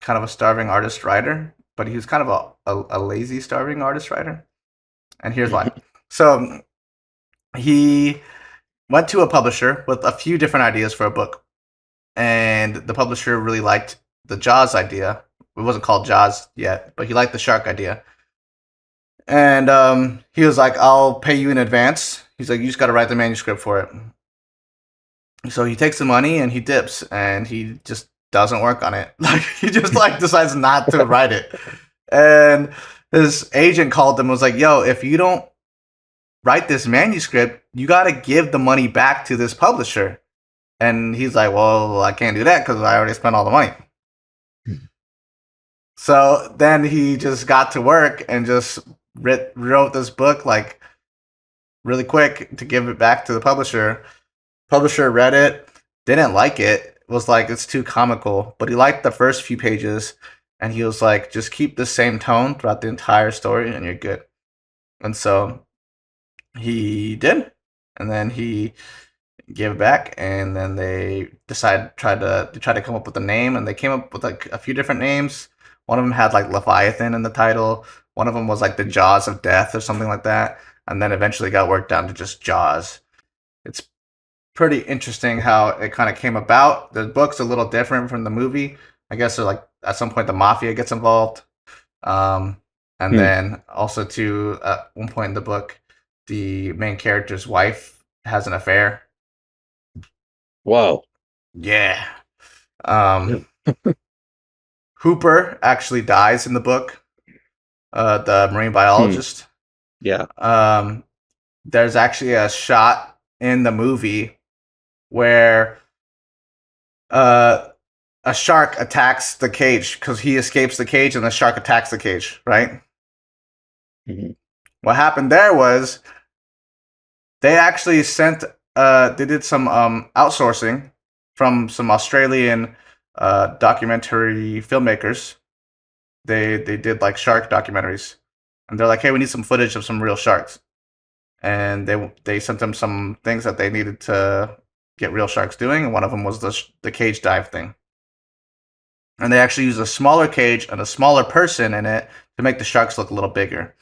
kind of a starving artist writer, but he was kind of a lazy starving artist writer. And here's why. So he went to a publisher with a few different ideas for a book. And the publisher really liked the Jaws idea. It wasn't called Jaws yet, but he liked the shark idea. And he was like, I'll pay you in advance. He's like, you just got to write the manuscript for it. So he takes the money and he dips, and he just doesn't work on it. Like, he just like decides not to write it. And his agent called him and was like, yo, if you don't write this manuscript, you got to give the money back to this publisher. And he's like, well, I can't do that because I already spent all the money. So then he just got to work and just wrote this book like really quick to give it back to the publisher. Publisher read it, didn't like it, was like, it's too comical, but he liked the first few pages, and he was like, just keep the same tone throughout the entire story and you're good. And so he did, and then he gave it back, and then they tried to come up with a name, and they came up with like a few different names. One of them had like Leviathan in the title. One of them was like the Jaws of Death or something like that, and then eventually got worked down to just Jaws. It's pretty interesting how it kind of came about. The book's a little different from the movie. I guess so, like at some point the mafia gets involved, and then also to at one point in the book, the main character's wife has an affair. Whoa. Yeah. Hooper actually dies in the book. The marine biologist. Yeah. There's actually a shot in the movie where a shark attacks the cage because he escapes the cage and the shark attacks the cage, right? Mm-hmm. What happened there was they actually they did some outsourcing from some Australian documentary filmmakers. They did like shark documentaries, and they're like, hey, we need some footage of some real sharks. And they sent them some things that they needed to get real sharks doing, and one of them was the cage dive thing. And they actually used a smaller cage and a smaller person in it to make the sharks look a little bigger.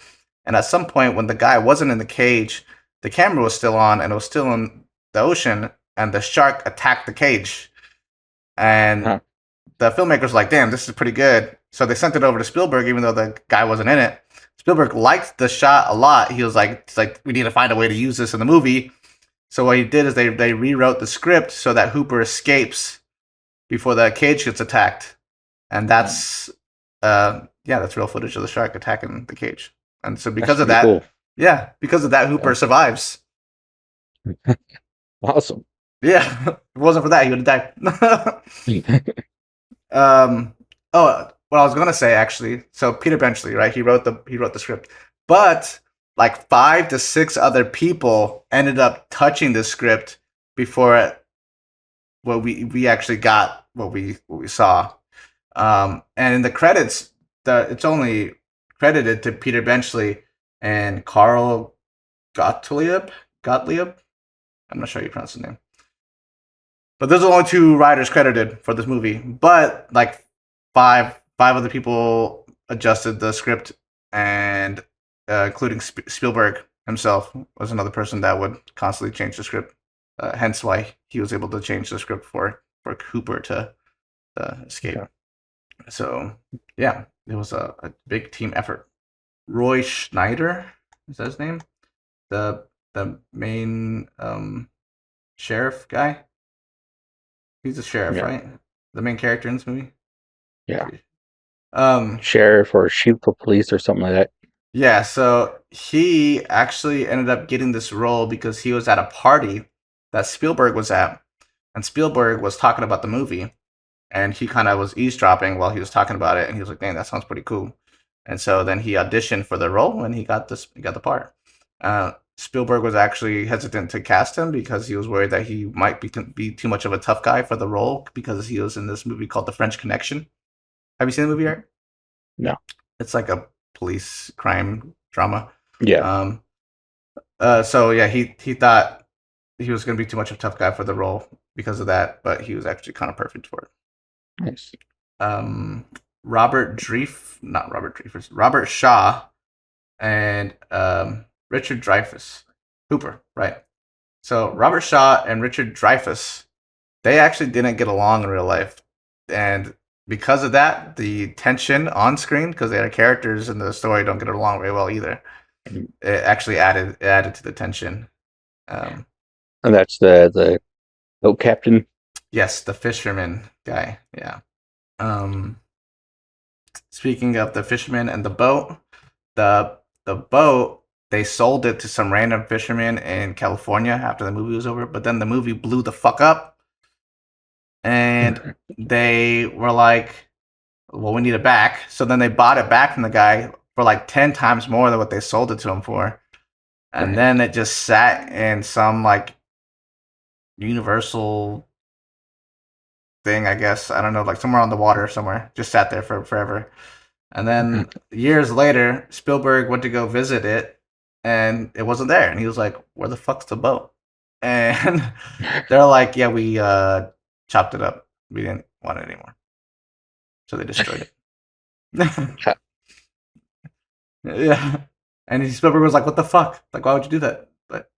And at some point, when the guy wasn't in the cage, the camera was still on, and it was still in the ocean, and the shark attacked the cage. And the filmmakers were like, damn, this is pretty good. So they sent it over to Spielberg, even though the guy wasn't in it. Spielberg liked the shot a lot. He was like, we need to find a way to use this in the movie. So what he did is they rewrote the script so that Hooper escapes before the cage gets attacked. And that's that's real footage of the shark attacking the cage. And so because of that, cool. Hooper survives. Awesome. Yeah, if it wasn't for that, he would have died. What I was gonna say actually. So Peter Benchley, right? He wrote the script, but like 5 to 6 other people ended up touching the script before we actually got what we saw. And in the credits, it's only credited to Peter Benchley and Carl Gottlieb. I'm not sure how you pronounce his name. But those are the only 2 writers credited for this movie. But like five other people adjusted the script, and including Spielberg himself was another person that would constantly change the script. Hence why he was able to change the script for Cooper to escape. Okay. So yeah, it was a big team effort. Roy Schneider, is that his name? The main sheriff guy. He's a sheriff, Yeah. right? The main character in this movie. Yeah. Um. Sheriff or chief of police or something like that. Yeah. So he actually ended up getting this role because he was at a party that Spielberg was at, and Spielberg was talking about the movie, and he kind of was eavesdropping while he was talking about it, and he was like, "Dang, that sounds pretty cool." And so then he auditioned for the role, and he got the part. Spielberg was actually hesitant to cast him because he was worried that he might be too much of a tough guy for the role because he was in this movie called The French Connection. Have you seen the movie, Eric? No. It's like a police crime drama. Yeah. So yeah, he thought he was going to be too much of a tough guy for the role because of that, but he was actually kind of perfect for it. Nice. Robert Shaw and Richard Dreyfuss. Hooper, right. So Robert Shaw and Richard Dreyfuss, they actually didn't get along in real life. And because of that, the tension on screen, because the other characters in the story don't get along very well either, it actually added to the tension. And that's the boat captain. Yes, the fisherman guy. Yeah. Speaking of the fisherman and the boat, the boat, they sold it to some random fisherman in California after the movie was over, but then the movie blew the fuck up. And they were like, well, we need it back. So then they bought it back from the guy for like 10 times more than what they sold it to him for. And then it just sat in some like universal thing, I guess. I don't know, like somewhere on the water somewhere. Just sat there for forever. And then years later, Spielberg went to go visit it, and it wasn't there. And he was like, "Where the fuck's the boat?" And they're like, "Yeah, we chopped it up. We didn't want it anymore, so they destroyed it." Yeah. And Spielberg was like, "What the fuck? Like, why would you do that?" But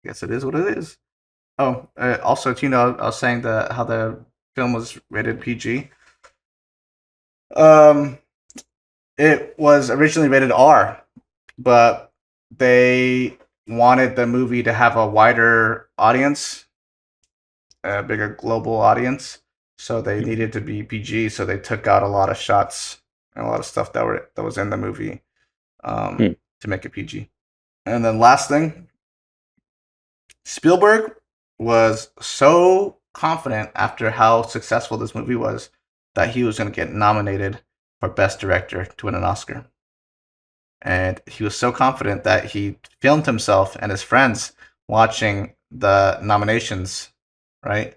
I guess it is what it is. Oh, also, I was saying how the film was rated PG. It was originally rated R, but they wanted the movie to have a wider audience, a bigger global audience, so they needed to be PG. So they took out a lot of shots and a lot of stuff that was in the movie to make it PG. And then last thing, Spielberg was so confident after how successful this movie was that he was going to get nominated for Best Director to win an Oscar. And he was so confident that he filmed himself and his friends watching the nominations, right?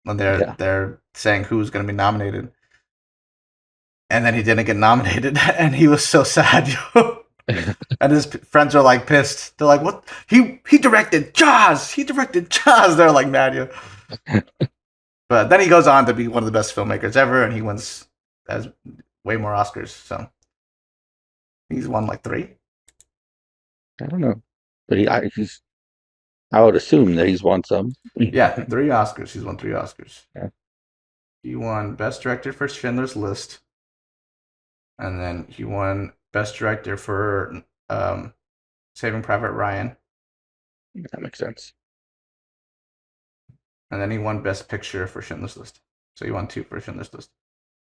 When they're saying who's going to be nominated. And then he didn't get nominated, and he was so sad. And his friends are like pissed. They're like, "What? He directed Jaws. He directed Jaws." They're like mad. But then he goes on to be one of the best filmmakers ever, and he has way more Oscars. So he's won like 3. I don't know, but I would assume that he's won some. Yeah, 3 Oscars. He's won 3 Oscars. Yeah. He won Best Director for Schindler's List, and then he won Best Director for Saving Private Ryan. That makes sense. And then he won Best Picture for Schindler's List. So he won 2 for Schindler's List.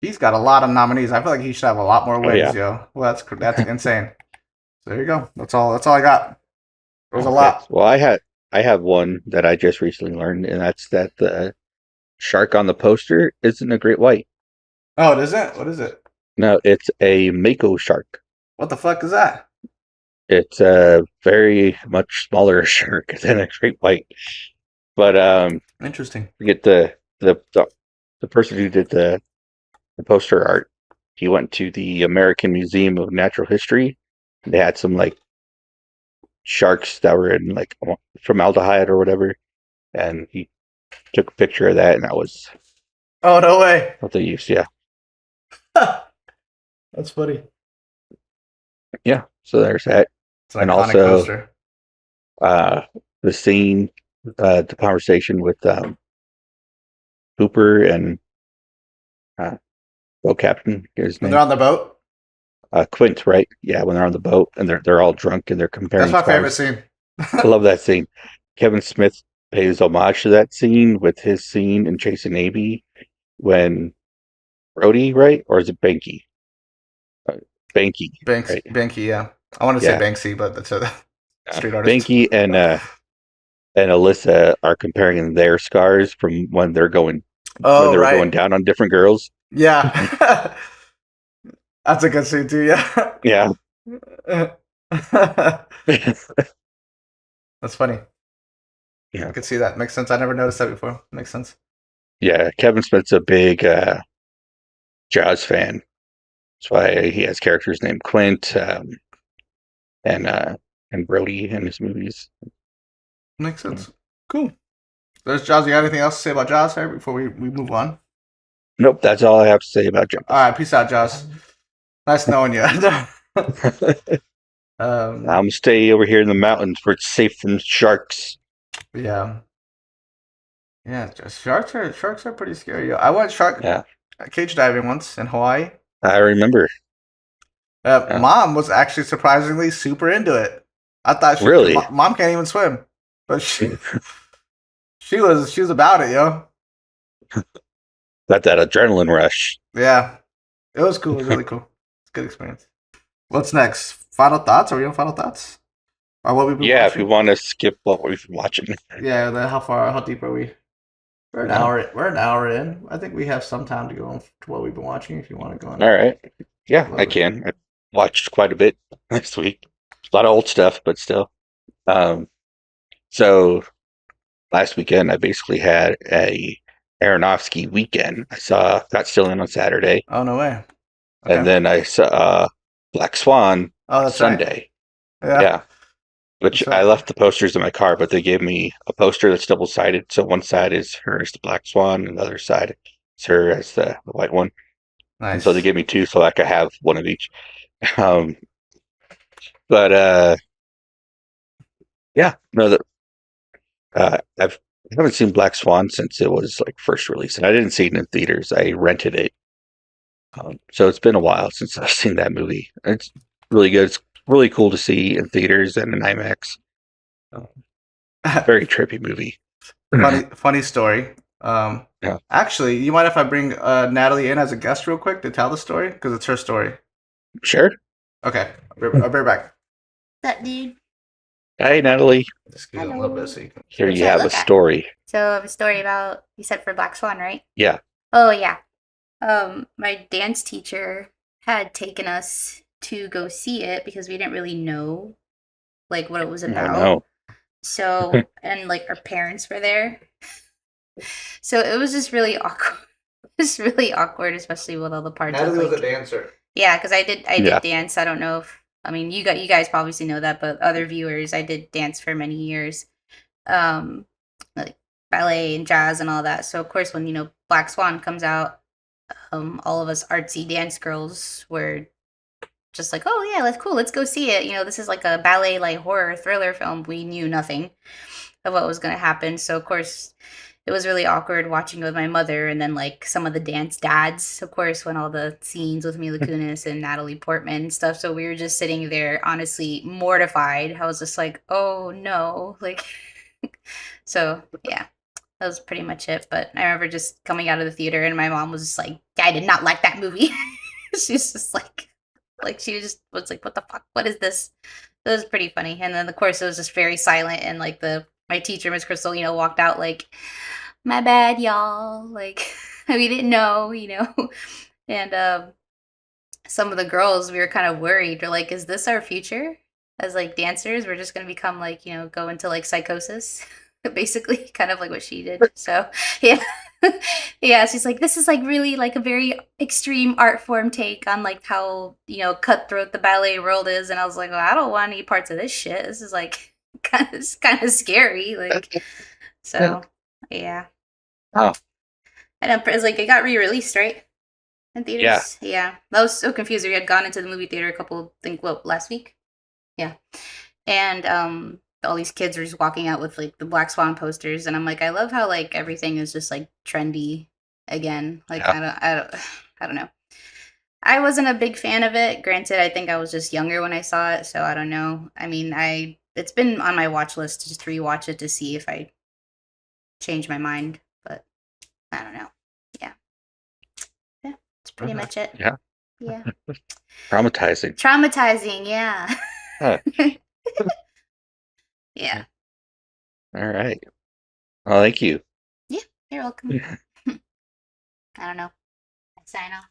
He's got a lot of nominees. I feel like he should have a lot more wins, yo. Well, that's insane. So there you go. That's all I got. It was a lot. Well, I have one that I just recently learned, and that's that the shark on the poster isn't a great white. Oh, it isn't? What is it? No, it's a mako shark. What the fuck is that? It's a very much smaller shark than a great white. But Interesting. forget the person who did the poster art. He went to the American Museum of Natural History. They had some like sharks that were in like formaldehyde or whatever, and he took a picture of that, and that was Oh, no way. what they used. Yeah, That's funny. Yeah, so there's that. It's an And iconic also poster. the scene, the conversation with Hooper and boat captain, his When they're name, on the boat, Quint, right? Yeah, when they're on the boat and they're all drunk and they're that's comparing my favorite scars. scene. I love that scene. Kevin Smith pays homage to that scene with his scene in Chasing Amy when Brody, right? Or is it Banky? Uh, Banky, right? Banky, yeah. I want to say Yeah. Banksy, but that's a street artist. Banky and Alyssa are comparing their scars from when Oh, they were going right. down on different girls. Yeah. That's a good scene, too, yeah. Yeah. That's funny. I Yeah. could see that. Makes sense. I never noticed that before. Makes sense. Yeah. Kevin Smith's a big Jaws fan. That's why he has characters named Quint and Brody in his movies. Makes sense. Cool. There's Jaws. You got anything else to say about Jaws here before we move on? Nope, that's all I have to say about Jaws. All right. Peace out, Jaws. Nice knowing you. I'm gonna stay over here in the mountains where it's safe from sharks. Yeah. Yeah. Sharks are pretty scary. I went cage diving once in Hawaii. I remember. Mom was actually surprisingly super into it. I thought Really? Mom can't even swim, but she was about it, yo. Got that adrenaline rush. Yeah, it was cool. It was really cool. It's a good experience. What's next? Final thoughts? Are we on final thoughts? Or what we've been Yeah, if watching? you want to skip what we've been watching. Yeah. Then how deep are we? We're an hour. We're an hour in. I think we have some time to go on to what we've been watching. If you want to go on. All right. Yeah, Love I it. can. I watched quite a bit this week. A lot of old stuff, but still. So last weekend I basically had a Aronofsky weekend. I saw Got Still In on Saturday, Oh no way. Okay. and then I saw Black Swan Oh, that's Sunday. right. Yeah. Which That's right. I left the posters in my car, but they gave me a poster that's double sided. So one side is her as the black swan, and the other side is her as the white one. And Nice. so they gave me two, so I could have one of each. Um, but yeah, no, I haven't seen Black Swan since it was like first released, and I didn't see it in theaters. I rented it, so it's been a while since I've seen that movie. It's really good. It's really cool to see in theaters and in IMAX. Very trippy movie. funny story. Yeah. Actually, you mind if I bring Natalie in as a guest real quick to tell the story because it's her story. Sure. Okay, I'll be right back. That dude. Hey, Natalie. Just give it a little bit so you can. Here What's you that have a look at? story. So I have a story about, you said for Black Swan, right? Yeah. Oh yeah. My dance teacher had taken us to go see it because we didn't really know like what it was I about. know. So and like our parents were there. So it was just really awkward. Just really awkward, especially with all the parts of Natalie was like, a dancer. yeah, because I did Yeah. dance. I don't know if you guys probably know that, but other viewers, I did dance for many years, like ballet and jazz and all that. So of course, when Black Swan comes out, all of us artsy dance girls were just like, oh yeah, that's cool. Let's go see it. This is like a ballet like horror thriller film. We knew nothing of what was going to happen. So of course, it was really awkward watching with my mother and then like some of the dance dads, of course, when all the scenes with Mila Kunis and Natalie Portman and stuff. So we were just sitting there, honestly mortified. I was just like, oh no, like. So yeah, that was pretty much it. But I remember just coming out of the theater and my mom was just like, I did not like that movie. She's just like she just was like, what the fuck? What is this? It was pretty funny. And then of course it was just very silent and like my teacher, Miss Crystal, walked out like, my bad, y'all. Like we didn't know, And some of the girls, we were kind of worried. We're like, is this our future as like dancers? We're just gonna become like, go into like psychosis, basically, kind of like what she did. So yeah. Yeah, she's like, this is like really like a very extreme art form take on like how cutthroat the ballet world is, and I was like, well, I don't want any parts of this shit. This is like kind of scary, like. So yeah. Oh. And it's like it got re-released, right? in theaters. Yeah. I was so confused. We had gone into the movie theater last week? Yeah. And all these kids are just walking out with like the Black Swan posters, and I'm like, I love how like everything is just like trendy again. Like Yeah. I don't know. I wasn't a big fan of it. Granted, I think I was just younger when I saw it, so I don't know. I mean, it's been on my watch list to just rewatch it to see if I change my mind, but I don't know. Yeah. Yeah, that's pretty much it. Yeah. Yeah. Traumatizing. Traumatizing, yeah. Huh. Yeah. All right. Well, thank you. Yeah, you're welcome. I don't know. I sign off.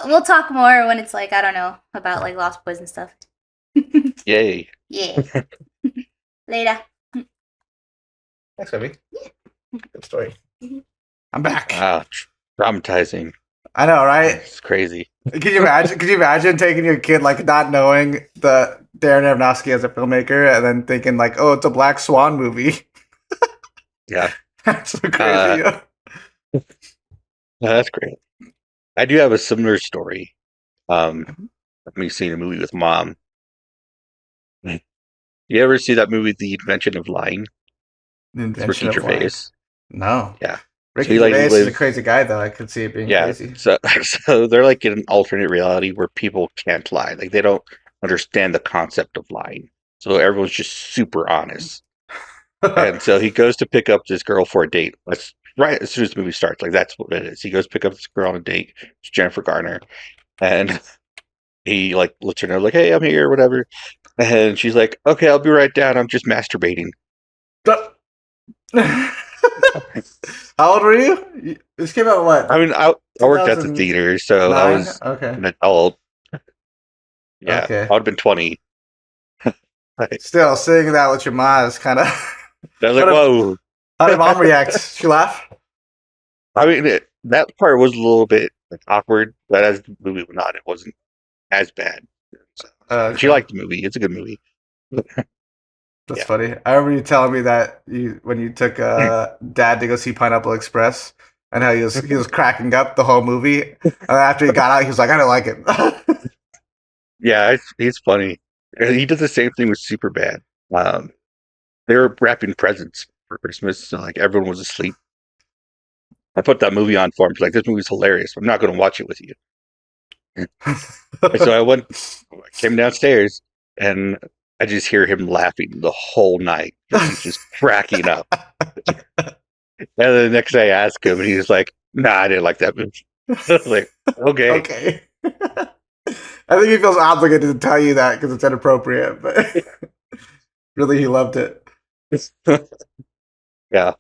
We'll talk more when it's like, I don't know, about like Lost Boys and stuff. Yay. Yeah. Later. Thanks, baby. Yeah. Good story. Mhm. I'm back. Wow. Traumatizing. I know, right? It's crazy. Could you imagine? Could you imagine taking your kid, like, not knowing the Darren Aronofsky as a filmmaker, and then thinking like, "Oh, it's a Black Swan movie." Yeah. That's so crazy. That's great. I do have a similar story. Of me seeing a movie with mom. You ever see that movie, The Invention of Lying? The It's Invention Ricky of Lying. Gervais. No. Yeah. Ricky So he, like, Gervais is a lives- crazy guy, though. I could see it being Yeah. crazy. So they're like in an alternate reality where people can't lie. Like they don't understand the concept of lying. So everyone's just super honest. And so he goes to pick up this girl for a date. That's right as soon as the movie starts. Like that's what it is. He goes to pick up this girl on a date. It's Jennifer Garner. And he like lets her know, like, hey, I'm here, whatever. And she's like, okay, I'll be right down. I'm just masturbating. How old were you? This came out what? I mean, I worked at the 2009? theater, so I was Okay. an adult. Yeah, Okay. I would have been 20. Still, saying that with your mom is kind of. I was like, What a- whoa. How did mom react? She laugh? I mean, that part was a little bit like, awkward, but as the movie went on, it wasn't as bad. So, and she Okay. liked the movie. It's a good movie. That's Yeah. funny. I remember you telling me that when you took Dad to go see Pineapple Express, and how he was cracking up the whole movie, and after he got out, he was like, "I don't like it." Yeah, he's funny. He did the same thing with Superbad. They were wrapping presents for Christmas, so like everyone was asleep. I put that movie on for him. Like, this movie's hilarious. I'm not going to watch it with you. So I came downstairs, and I just hear him laughing the whole night. He's just cracking up. And then the next day I asked him, and he was like, nah, I didn't like that movie. I was like, okay. Okay. I think he feels obligated to tell you that because it's inappropriate, but really, he loved it. Yeah.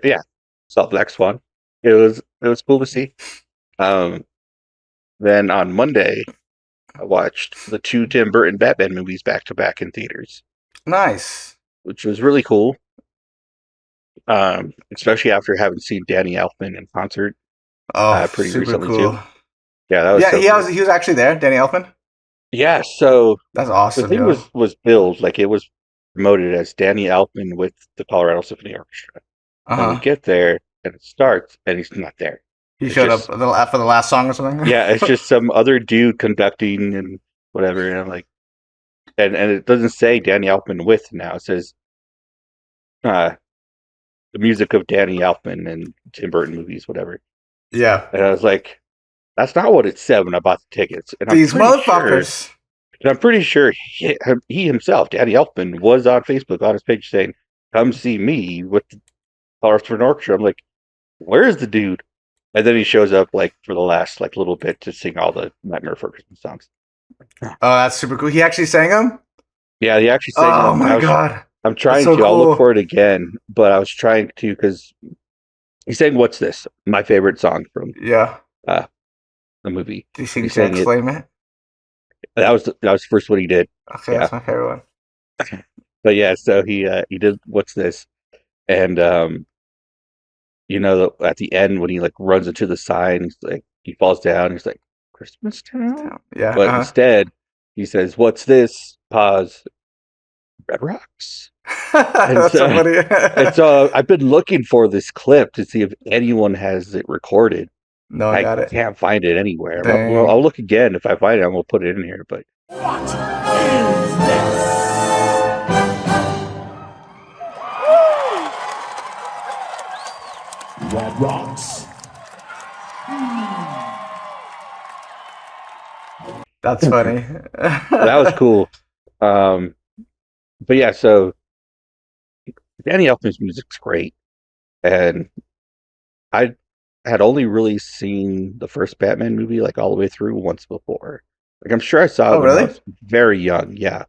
Yeah. Saw Black Swan. It was cool to see. Then on Monday, I watched the two Tim Burton Batman movies back to back in theaters, Nice. which was really cool. Especially after having seen Danny Elfman in concert Oh, pretty super recently cool. too. Yeah, that was Yeah, so he cool. was actually there, Danny Elfman. Yeah, so That's the awesome. thing Yo. was billed like it was promoted as Danny Elfman with the Colorado Symphony Orchestra. And we Uh-huh. get there and it starts and he's not there. He It's showed just- up for the last song or something. Yeah, it's just some other dude conducting and whatever. And I'm like, and it doesn't say Danny Elfman with now. It says the music of Danny Elfman and Tim Burton movies, whatever. Yeah. And I was like, that's not what it said when I bought the tickets. And These motherfuckers. I'm pretty sure he himself, Danny Elfman, was on Facebook on his page saying, come see me with the Colorado Symphony Orchestra. I'm like, where's the dude? And then he shows up like for the last like little bit to sing all the Nightmare Before Christmas songs. Oh, that's super cool. He actually sang them? Yeah, he actually sang Oh them. my god. I'm trying so to. I'll cool. look for it again, but I was trying to because he's saying, "What's this?" My favorite song from Yeah. the movie. Did he sing He's saying Can't it. Flame It? That was the first one he did. Okay, that's my favorite one. But yeah, so he did "What's This," and at the end when he like runs into the sign, he's like he falls down. He's like Christmas Town, Yeah. but instead he says, "What's this?" Pause. Red Rocks. That's so funny. And so I've been looking for this clip to see if anyone has it recorded. No, I I got it. can't find it anywhere. Well, Dang. I'll look again. If I find it, I'm gonna put it in here. But What is this? That rocks. That's funny. that was cool. But yeah, so Danny Elfman's music's great, and I had only really seen the first Batman movie like all the way through once before. Like I'm sure I saw Oh, it when I really? was very young, yeah,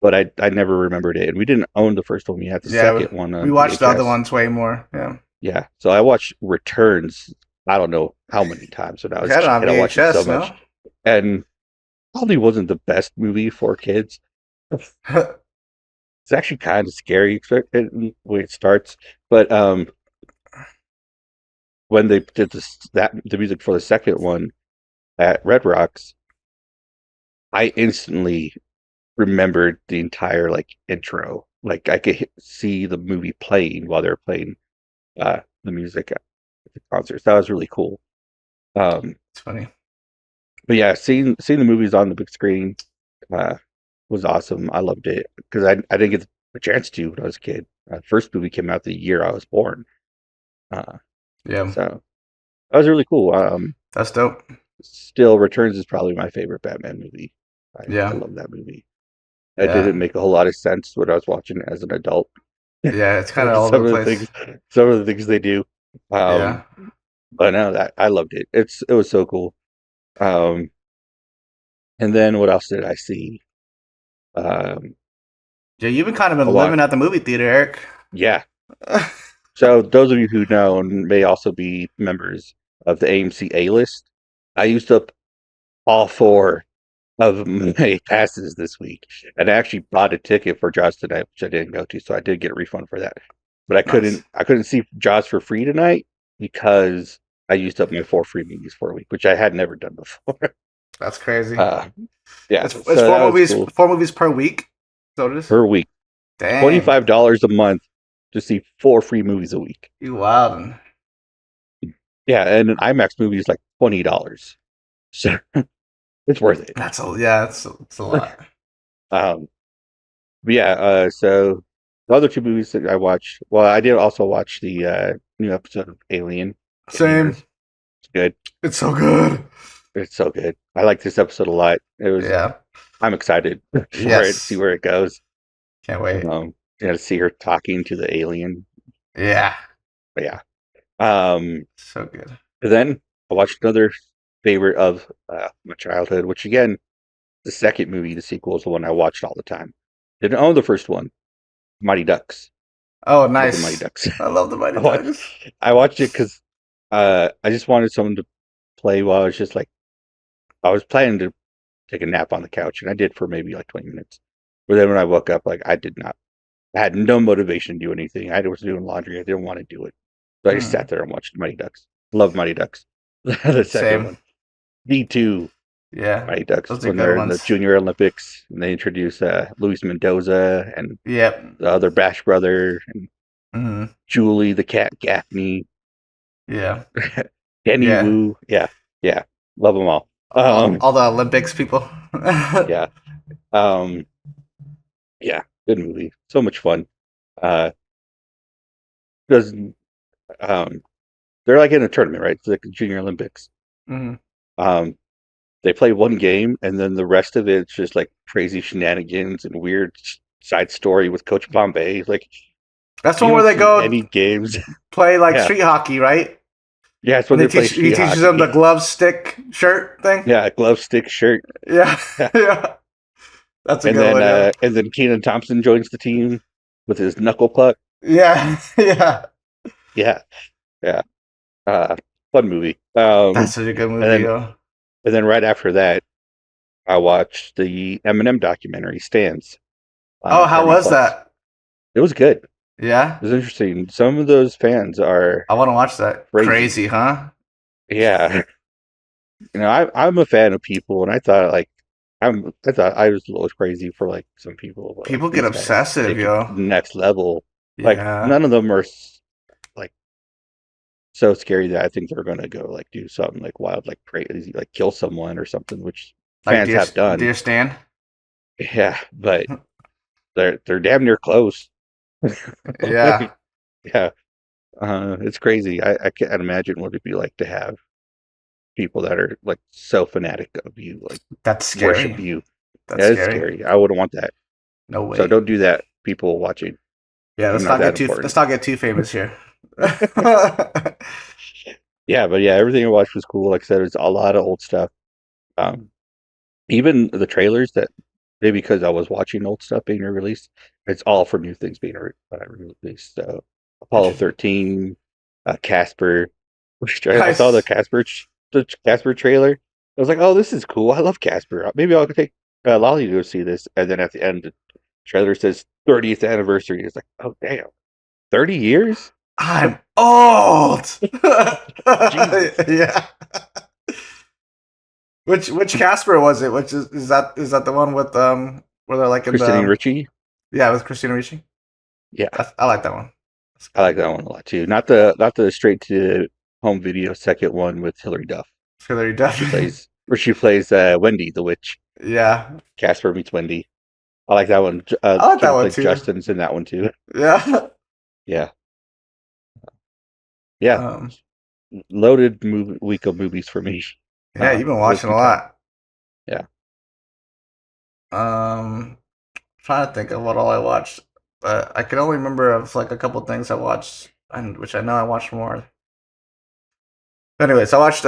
but I never remembered it. And we didn't own the first one; we had the Yeah, second one we on watched the other VHS. ones way more. Yeah. Yeah, so I watched Returns. I don't know how many times when I We was a had it on kid. I watched it so VHS, much, no? and probably wasn't the best movie for kids. It's actually kind of scary the way it starts, but when they did the music for the second one at Red Rocks, I instantly remembered the entire like intro. Like I could see the movie playing while they were playing the music at the concerts. That was really cool. It's funny. But yeah, seeing the movies on the big screen uh, was awesome. I loved it because I didn't get a chance to when I was a kid. First movie came out the year I was born, uh, Yeah. so that was really cool. That's dope. Still, Returns is probably my favorite Batman movie. I Yeah. love that movie. It Yeah. didn't make a whole lot of sense when I was watching it as an adult. Yeah, it's kind of all over the place. Some of the things they do. Yeah. But no, that I loved it. It was so cool. Um, and then what else did I see? Um, Yeah, you've been kind of a been lot. living at the movie theater, Eric. Yeah. So those of you who know and may also be members of the AMC A list, I used up all 4 of my passes this week, and I actually bought a ticket for Jaws tonight, which I didn't go to, so I did get a refund for that. But Nice. I couldn't see Jaws for free tonight because I used up my 4 free movies for a week, which I had never done before. That's crazy. Yeah, It's so 4 that was movies. cool. 4 movies per week. So it is. Per week, Dang. $25 a month to see 4 free movies a week. You wildin'. Yeah, and an IMAX movie is like $20, so it's worth it. That's a lot. But yeah, so the other 2 movies that I watched, well, I did also watch the new episode of Alien. Same. It's good. It's so good. It's so good. I like this episode a lot. Yeah. I'm excited for it, Yes. see where it goes. Can't wait. To see her talking to the alien. Yeah. But yeah. So good. And then I watched another favorite of my childhood, which again, the second movie, the sequel, is the one I watched all the time. Didn't own the first one, Mighty Ducks. Oh, Love the nice. Mighty Ducks. I love the Mighty Ducks. I watched it because I just wanted someone to play while I was just like, I was planning to take a nap on the couch, and I did for maybe like 20 minutes. But then when I woke up, like I had no motivation to do anything. I was doing laundry. I didn't want to do it. So I just sat there and watched Mighty Ducks. Love Mighty Ducks. The second Same. one. V2 Yeah. Mighty Ducks. Those are When good they're in ones. the Junior Olympics and they introduce Luis Mendoza and Yep. the other Bash brother and Hmm. Julie the cat Gaffney. Yeah. Kenny Yeah. Wu. Yeah. Love them all. All the Olympics people. Yeah. Yeah. Good movie. So much fun. Because they're like in a tournament, right? It's like the Junior Olympics. Hmm. They play one game, and then the rest of it's just like crazy shenanigans and weird side story with Coach Bombay. Like That's you one where don't they see go any games. play like Yeah. street hockey, right? Yeah, it's when And they play he street teaches hockey. them the glove stick shirt thing. Yeah, glove stick shirt. Yeah. Yeah. Yeah. That's a And good then one. Yeah. and then Keenan Thompson joins the team with his knuckle puck. Yeah. Yeah. Yeah. Fun movie. That's such a good movie. then- Yo. And then right after that, I watched the Eminem documentary, Stans. Oh, how Paramount was Plus. that? It was good. Yeah. It was interesting. Some of those fans are, I want to watch that. Crazy. Crazy, huh? yeah. I'm a fan of people, and I thought I was a little crazy for like some people. But, People like, get these guys obsessive, take it yo. to the next level. Like Yeah. none of them are like so scary that I think they're gonna go like do something like wild, like crazy, like kill someone or something, which Like fans have done. Deer Stand. Yeah, but they're damn near close. Yeah, Yeah, it's crazy. I can't imagine what it'd be like to have people that are like so fanatic of you, like that's worship scary. you. That's Yeah, it's scary. scary. I wouldn't want that. No So way. don't do that, people watching. Yeah, I'm not that let's important. not get too famous here. Yeah, but yeah, everything I watched was cool. Like I said, it's a lot of old stuff. Um, Even the trailers that maybe because I was watching old stuff being released, it's all for new things being released. So Apollo Interesting. 13, Casper. I saw Nice. The Casper trailer. I was like, oh, this is cool. I love Casper. Maybe I'll take Lolly to go see this. And then at the end, the trailer says 30th anniversary. It's like, oh damn, 30 years? I'm old. Jesus. Yeah. Which Casper was it? Which is that the one with where they're like in Kristen and the Richie. yeah with Christina Ricci? Yeah, I like that one. I like that one a lot too. Not the straight to home video second one with Hilary Duff. Hilary Duff. Where she plays Wendy the witch. Yeah, Casper meets Wendy. I like that one. I like Kid that who one plays too. Justin's in that one too. Yeah. Yeah, yeah. Um, Loaded week of movies for me. yeah, you've been It was a watching a good time. lot. Yeah. Trying to think of what all I watched, but I can only remember of like a couple things I watched, and which I know I watched more. Anyways, I watched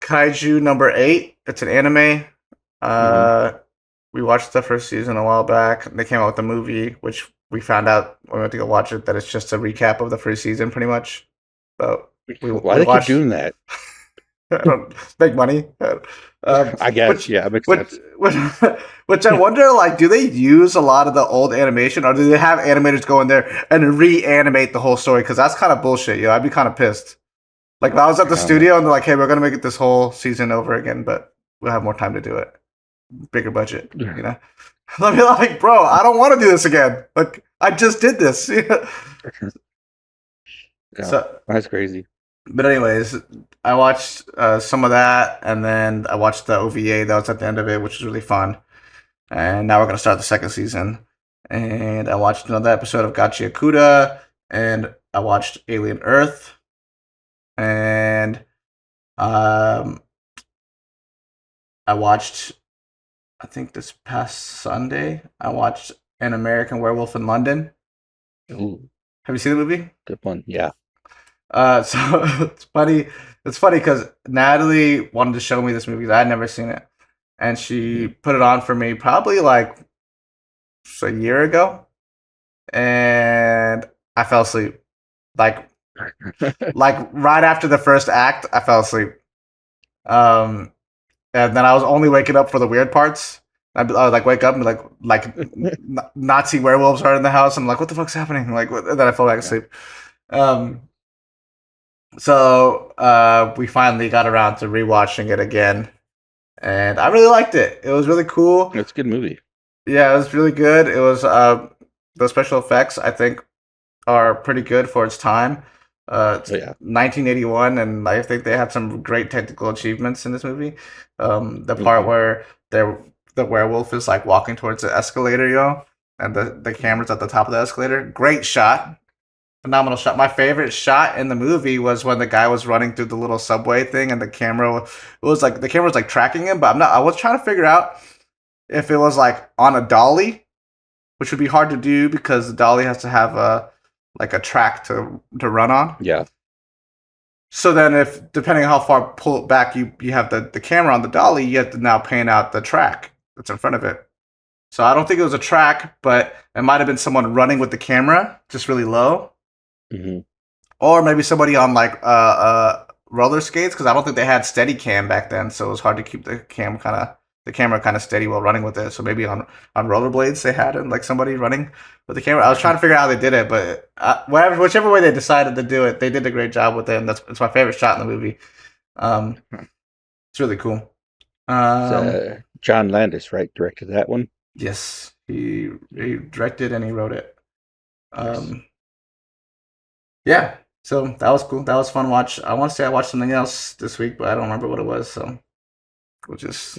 Kaiju number 8. It's an anime. Hmm. We watched the first season a while back. They came out with a movie, which we found out when we went to go watch it that it's just a recap of the first season, pretty much. So Why we they keep watched. doing that? I don't make money. I guess. Which Yeah, it makes which sense. which which I wonder, like, do they use a lot of the old animation, or do they have animators go in there and reanimate the whole story? Because that's kind of bullshit, yo. I'd be kind of pissed. Like if I was at I the don't know. studio and they're like, "Hey, we're gonna make it this whole season over again, but we'll have more time to do it, bigger budget," you know? I'd be like, "Bro, I don't want to do this again. Like, I just did this." Yeah, So, that's crazy. but anyways, I watched some of that, and then I watched the OVA that was at the end of it, which was really fun. And now we're gonna start the second season. And I watched another episode of Gachi Akuda, and I watched Alien Earth, and um, I watched. I think this past Sunday, I watched An American Werewolf in London. Ooh, Have you seen the movie? good one. Yeah. So it's funny. It's funny because Natalie wanted to show me this movie because I had never seen it, and she put it on for me probably like a year ago, and I fell asleep. Like like right after the first act, I fell asleep. Um, and then I was only waking up for the weird parts. I would like wake up and Nazi werewolves are in the house. I'm like, what the fuck's happening? Like, and then I fell back Yeah. asleep. Um, we finally got around to rewatching it again, and I really liked it. It was really cool. It's a good movie. Yeah, it was really good. It was the special effects I think are pretty good for its time. It's Oh yeah. 1981, and I think they had some great technical achievements in this movie. The part Mhm. where the werewolf is like walking towards the escalator, yo, and the camera's at the top of the escalator. Great shot, phenomenal shot. My favorite shot in the movie was when the guy was running through the little subway thing, and the camera was like tracking him. But I was trying to figure out if it was like on a dolly, which would be hard to do because the dolly has to have a track to run on. Yeah. So then, if depending on how far pull it back, you have the camera on the dolly, you have to now pan out the track that's in front of it. So I don't think it was a track, but it might have been someone running with the camera just really low, Hmm. or maybe somebody on like roller skates because I don't think they had steady cam back then, so it was hard to keep the camera kind of steady while running with it. So maybe on rollerblades they had it, like somebody running with the camera. I was trying to figure out how they did it, but whichever way they decided to do it, they did a great job with it, and it's my favorite shot in the movie. It's really cool. John Landis, right, directed that one. Yes, he directed and he wrote it. Nice. Yeah. So that was cool. That was fun watch. I want to say I watched something else this week, but I don't remember what it was. So we'll just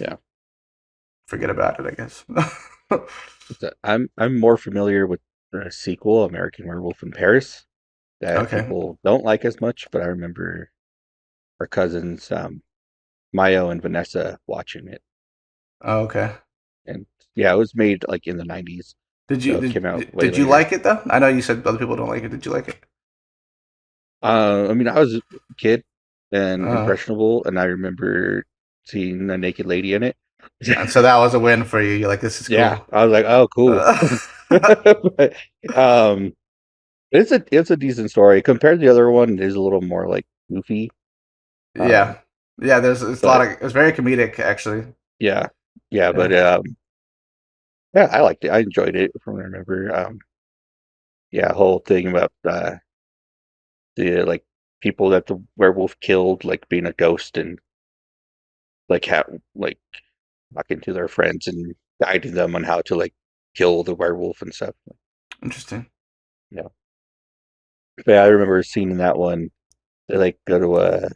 forget about it, I guess. I'm more familiar with the sequel, American Werewolf in Paris, that Okay. people don't like as much, but I remember our cousins, Mayo and Vanessa, watching it. Oh, okay. And yeah, it was made like in the 90s, Did you so it came out did, way did you later. like it though? I know you said other people don't like it. Did you like it? I mean, I was a kid and Uh, impressionable, and I remember seeing a naked lady in it. and so that was a win for you. You're like, this is Yeah, cool. I was like, oh, cool. But, it's a decent story compared to the other one. It is a little more like goofy. Yeah, yeah. There's it's a lot But of it's very comedic actually. yeah, yeah, but Yeah. yeah, I liked it. I enjoyed it from what I remember. Yeah, whole thing about the like people that the werewolf killed, like being a ghost and like like talking to their friends and guiding them on how to like kill the werewolf and stuff. Interesting. Yeah, but yeah, I remember seeing that one. They like go to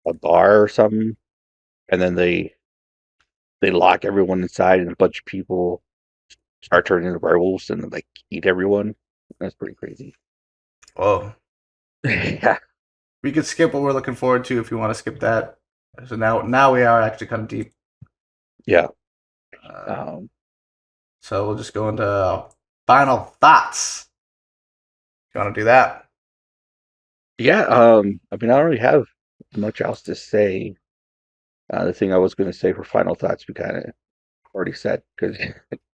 a bar or something, and then they lock everyone inside, and a bunch of people start turning into werewolves and like eat everyone. That's pretty crazy. Whoa. Yeah, We could skip what we're looking forward to if you want to skip that. So now we are actually kind of deep. yeah. Uh, Um, so we'll just go into final thoughts. You want to do that? yeah. I mean, I don't really have much else to say. The thing I was going to say for final thoughts, we kind of already said because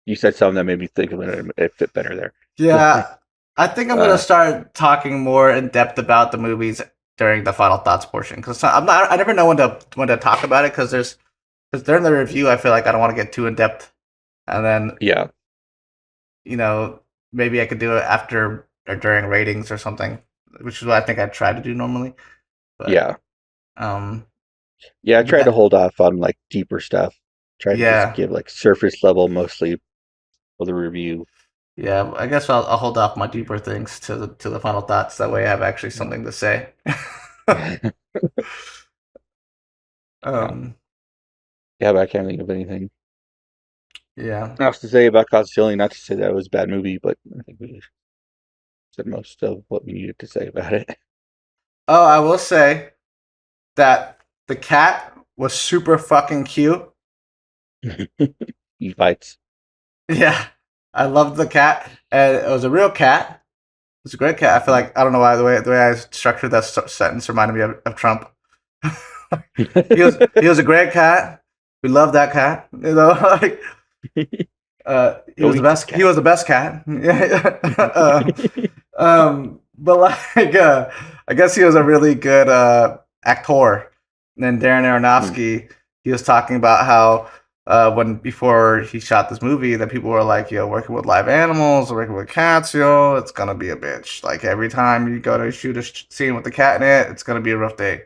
you said something that made me think of it. And it fit better there. Yeah, I think I'm gonna uh, start talking more in depth about the movies during the final thoughts portion because I never know when to talk about it because during the review I feel like I don't want to get too in depth, and then yeah, maybe I could do it after or during ratings or something, which is what I think I try to do normally. But yeah, um, yeah. I but tried to that, hold off on like deeper stuff. Try to just yeah, give like surface level mostly for the review. yeah. I guess I'll hold off my deeper things to the final thoughts. That way I have actually something to say. Yeah. Yeah, um, yeah, but I can't think of anything yeah. else to say about Caught Stealing. Not to say that it was a bad movie, but I think we said most of what we needed to say about it. Oh, I will say that the cat was super fucking cute. He bites. Yeah, I loved the cat, and it was a real cat. It was a great cat. I feel like I don't know why the way I structured that sentence reminded me of Trump. He was a great cat. We love that cat. You know, like he Go was the eat this best. He was the best cat. Yeah. But like I guess he was a really good actor. And then Darren Mm. Aronofsky, he was talking about how when before he shot this movie, that people were like, "Yo, working with live animals, working with cats, yo, it's gonna be a bitch. Like every time you go to shoot a scene with the cat in it, it's gonna be a rough day."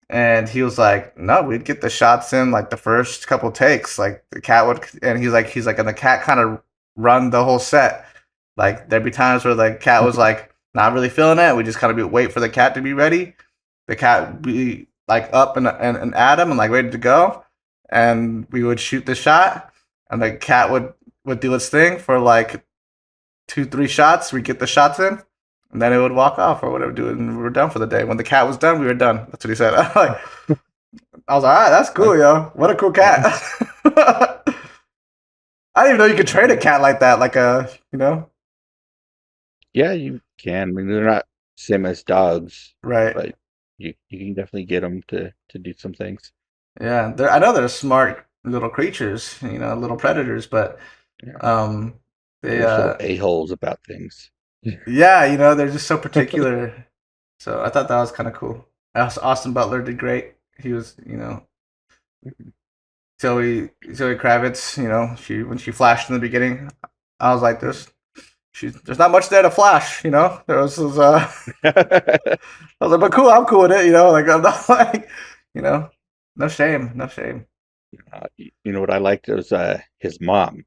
And he was like, "No, we'd get the shots in like the first couple takes. Like the cat would," and he's like, and the cat kind of run the whole set. Like there'd be times where the cat was like not really feeling it. We just kind of be wait for the cat to be ready. The cat would be like up and at him and like ready to go, and we would shoot the shot, and the cat would do its thing for like 2 3 shots. We get the shots in, and then it would walk off or whatever, do it, and we were done for the day. When the cat was done, we were done. That's what he said. Like, I was like, all right, that's cool, yo. What a cool cat. I didn't even know you could train a cat like that, like Yeah, you can. I mean, they're not same as dogs, right? but you can definitely get them to do some things. Yeah, I know they're smart little creatures, little predators, but Yeah, um, they're they just little a-holes about things. yeah, they're just so particular. So I thought that was kind of cool. Austin Butler did great. He was, Zoe Kravitz, she when she flashed in the beginning, I was like, there's not much there to flash, I was like, but cool, I'm cool with it, like I'm not like, you know, no shame, no shame. You know what I liked was his mom.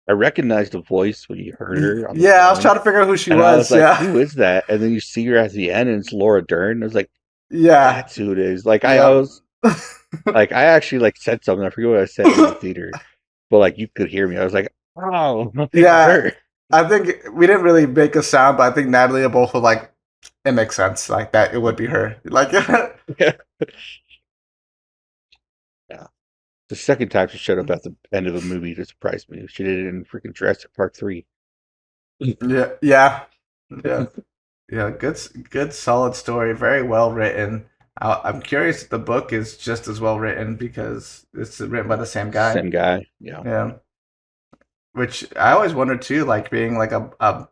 I recognized the voice when you heard her on the Yeah, I was phone, trying to figure out who she and I was was. like, Yeah. "Who is that?" And then you see her at the end, and it's Laura Dern. I was like, Yeah. "That's who it is." Like I Yep. was like, I actually like said something. I forget what I said in the theater, but like you could hear me. I was like, "Oh, it's Yeah. her." I think we didn't really make a sound, but I think Natalie and both were like, it makes sense. Like that, it would be her. Like, Yeah. The second time she showed up at the end of a movie to surprise me. She did it in freaking Jurassic Park 3. yeah, yeah, yeah, yeah. Good, solid story. Very well written. I'm curious if the book is just as well written because it's written by the same guy. Same guy. Yeah. Yeah, which I always wondered too, like being like a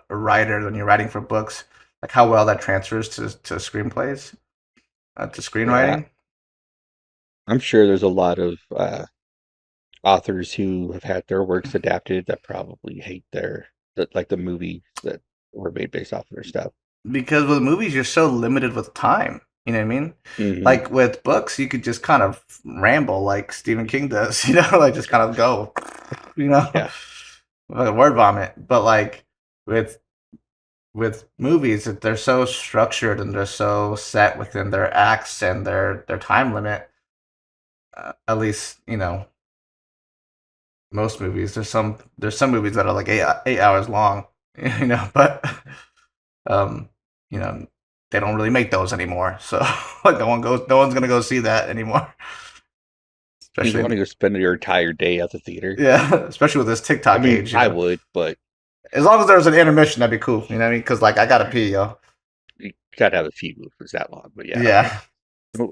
writer when you're writing for books, like how well that transfers to screenplays, to Yeah. screenwriting. I'm sure there's a lot of authors who have had their works adapted that probably hate like the movies that were made based off of their stuff. Because with movies, you're so limited with time. You know what I mean? Hmm. Like with books, you could just kind of ramble like Stephen King does, you know, like just kind of go, you know, Yeah. like a word vomit. But like with movies, that they're so structured and they're so set within their acts and their time limit. At least you know most movies. There's some movies that are like 8 hours long, you know, but um, you know, they don't really make those anymore. So like no one's gonna go see that anymore. You want Especially to go spend your entire day at the theater? yeah, especially with this I TikTok mean, age, you I know. would, but As long as there was an intermission, that'd be cool. You know what I mean? Because like I gotta pee, yo. you gotta have a few movies that long. But yeah. Yeah. Well,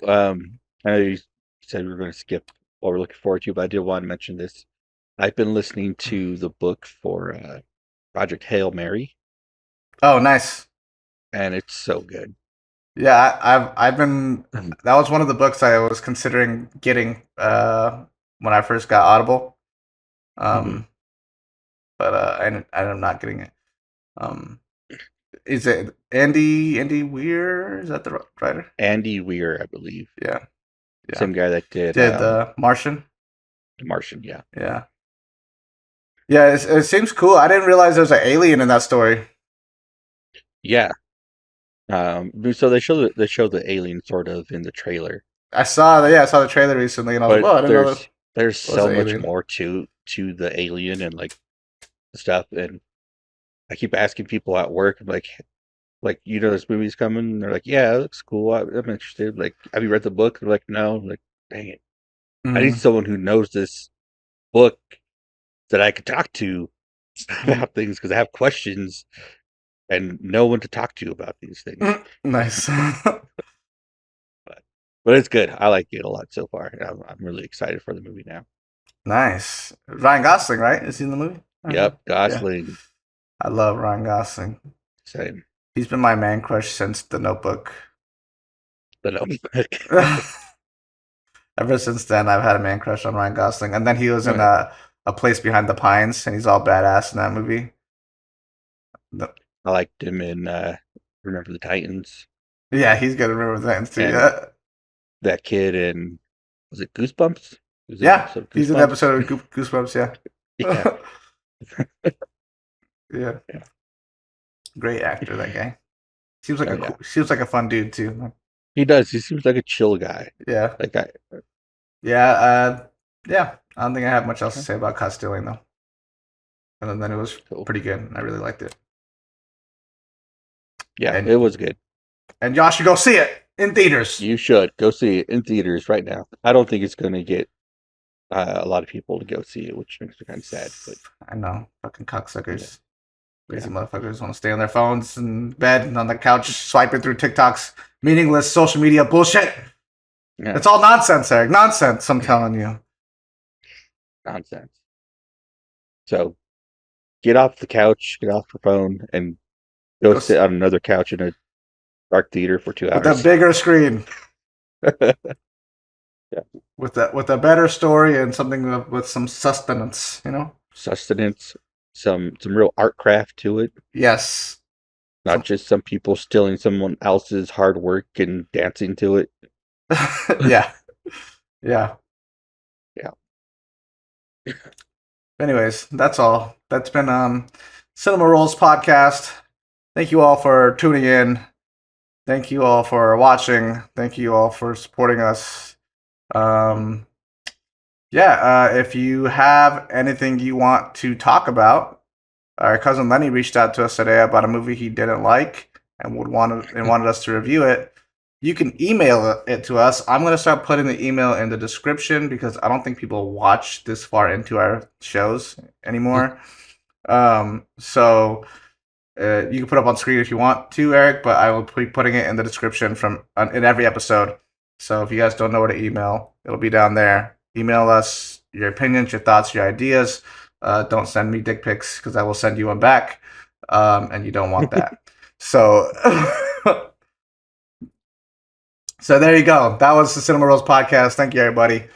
I know you said we were going to skip what we're looking forward to, but I did want to mention this. I've been listening to the book for Project Hail Mary, Oh, nice. and it's so good. Yeah, I've been. That was one of the books I was considering getting when I first got Audible. Mhm. Um, but I ended up not getting it. Um, is it Andy Weir? Is that the writer? Andy Weir, I believe. Yeah, yeah. Same guy that did Did Martian? The Martian, yeah. Yeah, yeah. It seems cool. I didn't realize there was an alien in that story. Yeah. So they show the alien sort of in the trailer, I saw that. Yeah, I saw the trailer recently, and I was like, but "Whoa, I didn't know that there's was so an much alien." more to the alien and like stuff. And I keep asking people at work, I'm like you know this movie's coming. And they're like, yeah, it looks cool. I'm interested. Like, have you read the book? They're like, no. I'm like, dang it, I need Mm. someone who knows this book that I could talk to Mm. about things because I have questions and no one to talk to about these things. Nice. But but it's good. I like it a lot so far. I'm really excited for the movie now. Nice. Ryan Gosling, right? Is he in the movie? Yep, Yeah. Gosling. I love Ryan Gosling. Same. He's been my man crush since The Notebook. The Notebook. Ever since then, I've had a man crush on Ryan Gosling. And then he was in Right. a Place Behind the Pines, and he's all badass in that movie. I liked him in Remember the Titans Yeah, he's good at Remember the too. and Yeah, that kid in was it Goosebumps? He was in an yeah, episode of he's in the Goosebumps. episode of Goosebumps. Yeah. Yeah, yeah, Yeah. great actor that guy. Oh, yeah. Seems like a fun dude too. He does. He seems like a chill guy. Yeah, Like I yeah, yeah. I don't think I have much else to say about Caught Stealing though. And then it was cool. pretty good. I really liked it. Yeah, And it was good. and y'all should go see it in theaters. You should go see it in theaters right now. I don't think it's going to get a lot of people to go see it, which makes me kind of sad. But I know, fucking cocksuckers. Yeah. Lazy motherfuckers want to stay on their phones in bed and on the couch swiping through TikToks, meaningless social media bullshit. yeah, It's all nonsense, Eric. Nonsense, I'm telling you. nonsense. So get off the couch, get off your phone, and go Go sit on another couch in a dark theater for 2 With a hours. bigger screen. Yeah. With a better story and something with some sustenance, you know? Sustenance, some real art craft to it. Yes. Not just some people stealing someone else's hard work and dancing to it. Yeah. Yeah. Yeah. Anyways, that's all. That's been Cinema Rolls podcast. Thank you all for tuning in. Thank you all for watching. Thank you all for supporting us. If you have anything you want to talk about, our cousin Lenny reached out to us today about a movie he didn't like and wanted us to review it. You can email it to us. I'm going to start putting the email in the description because I don't think people watch this far into our shows anymore. So you can put up on screen if you want to, Eric, but I will be putting it in the description in every episode. So if you guys don't know where to email, it'll be down there. Email us your opinions, your thoughts, your ideas. Don't send me dick pics because I will send you one back, and you don't want that. So, so there you go. That was the Cinema Rolls podcast. Thank you, everybody.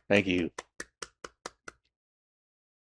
Thank you.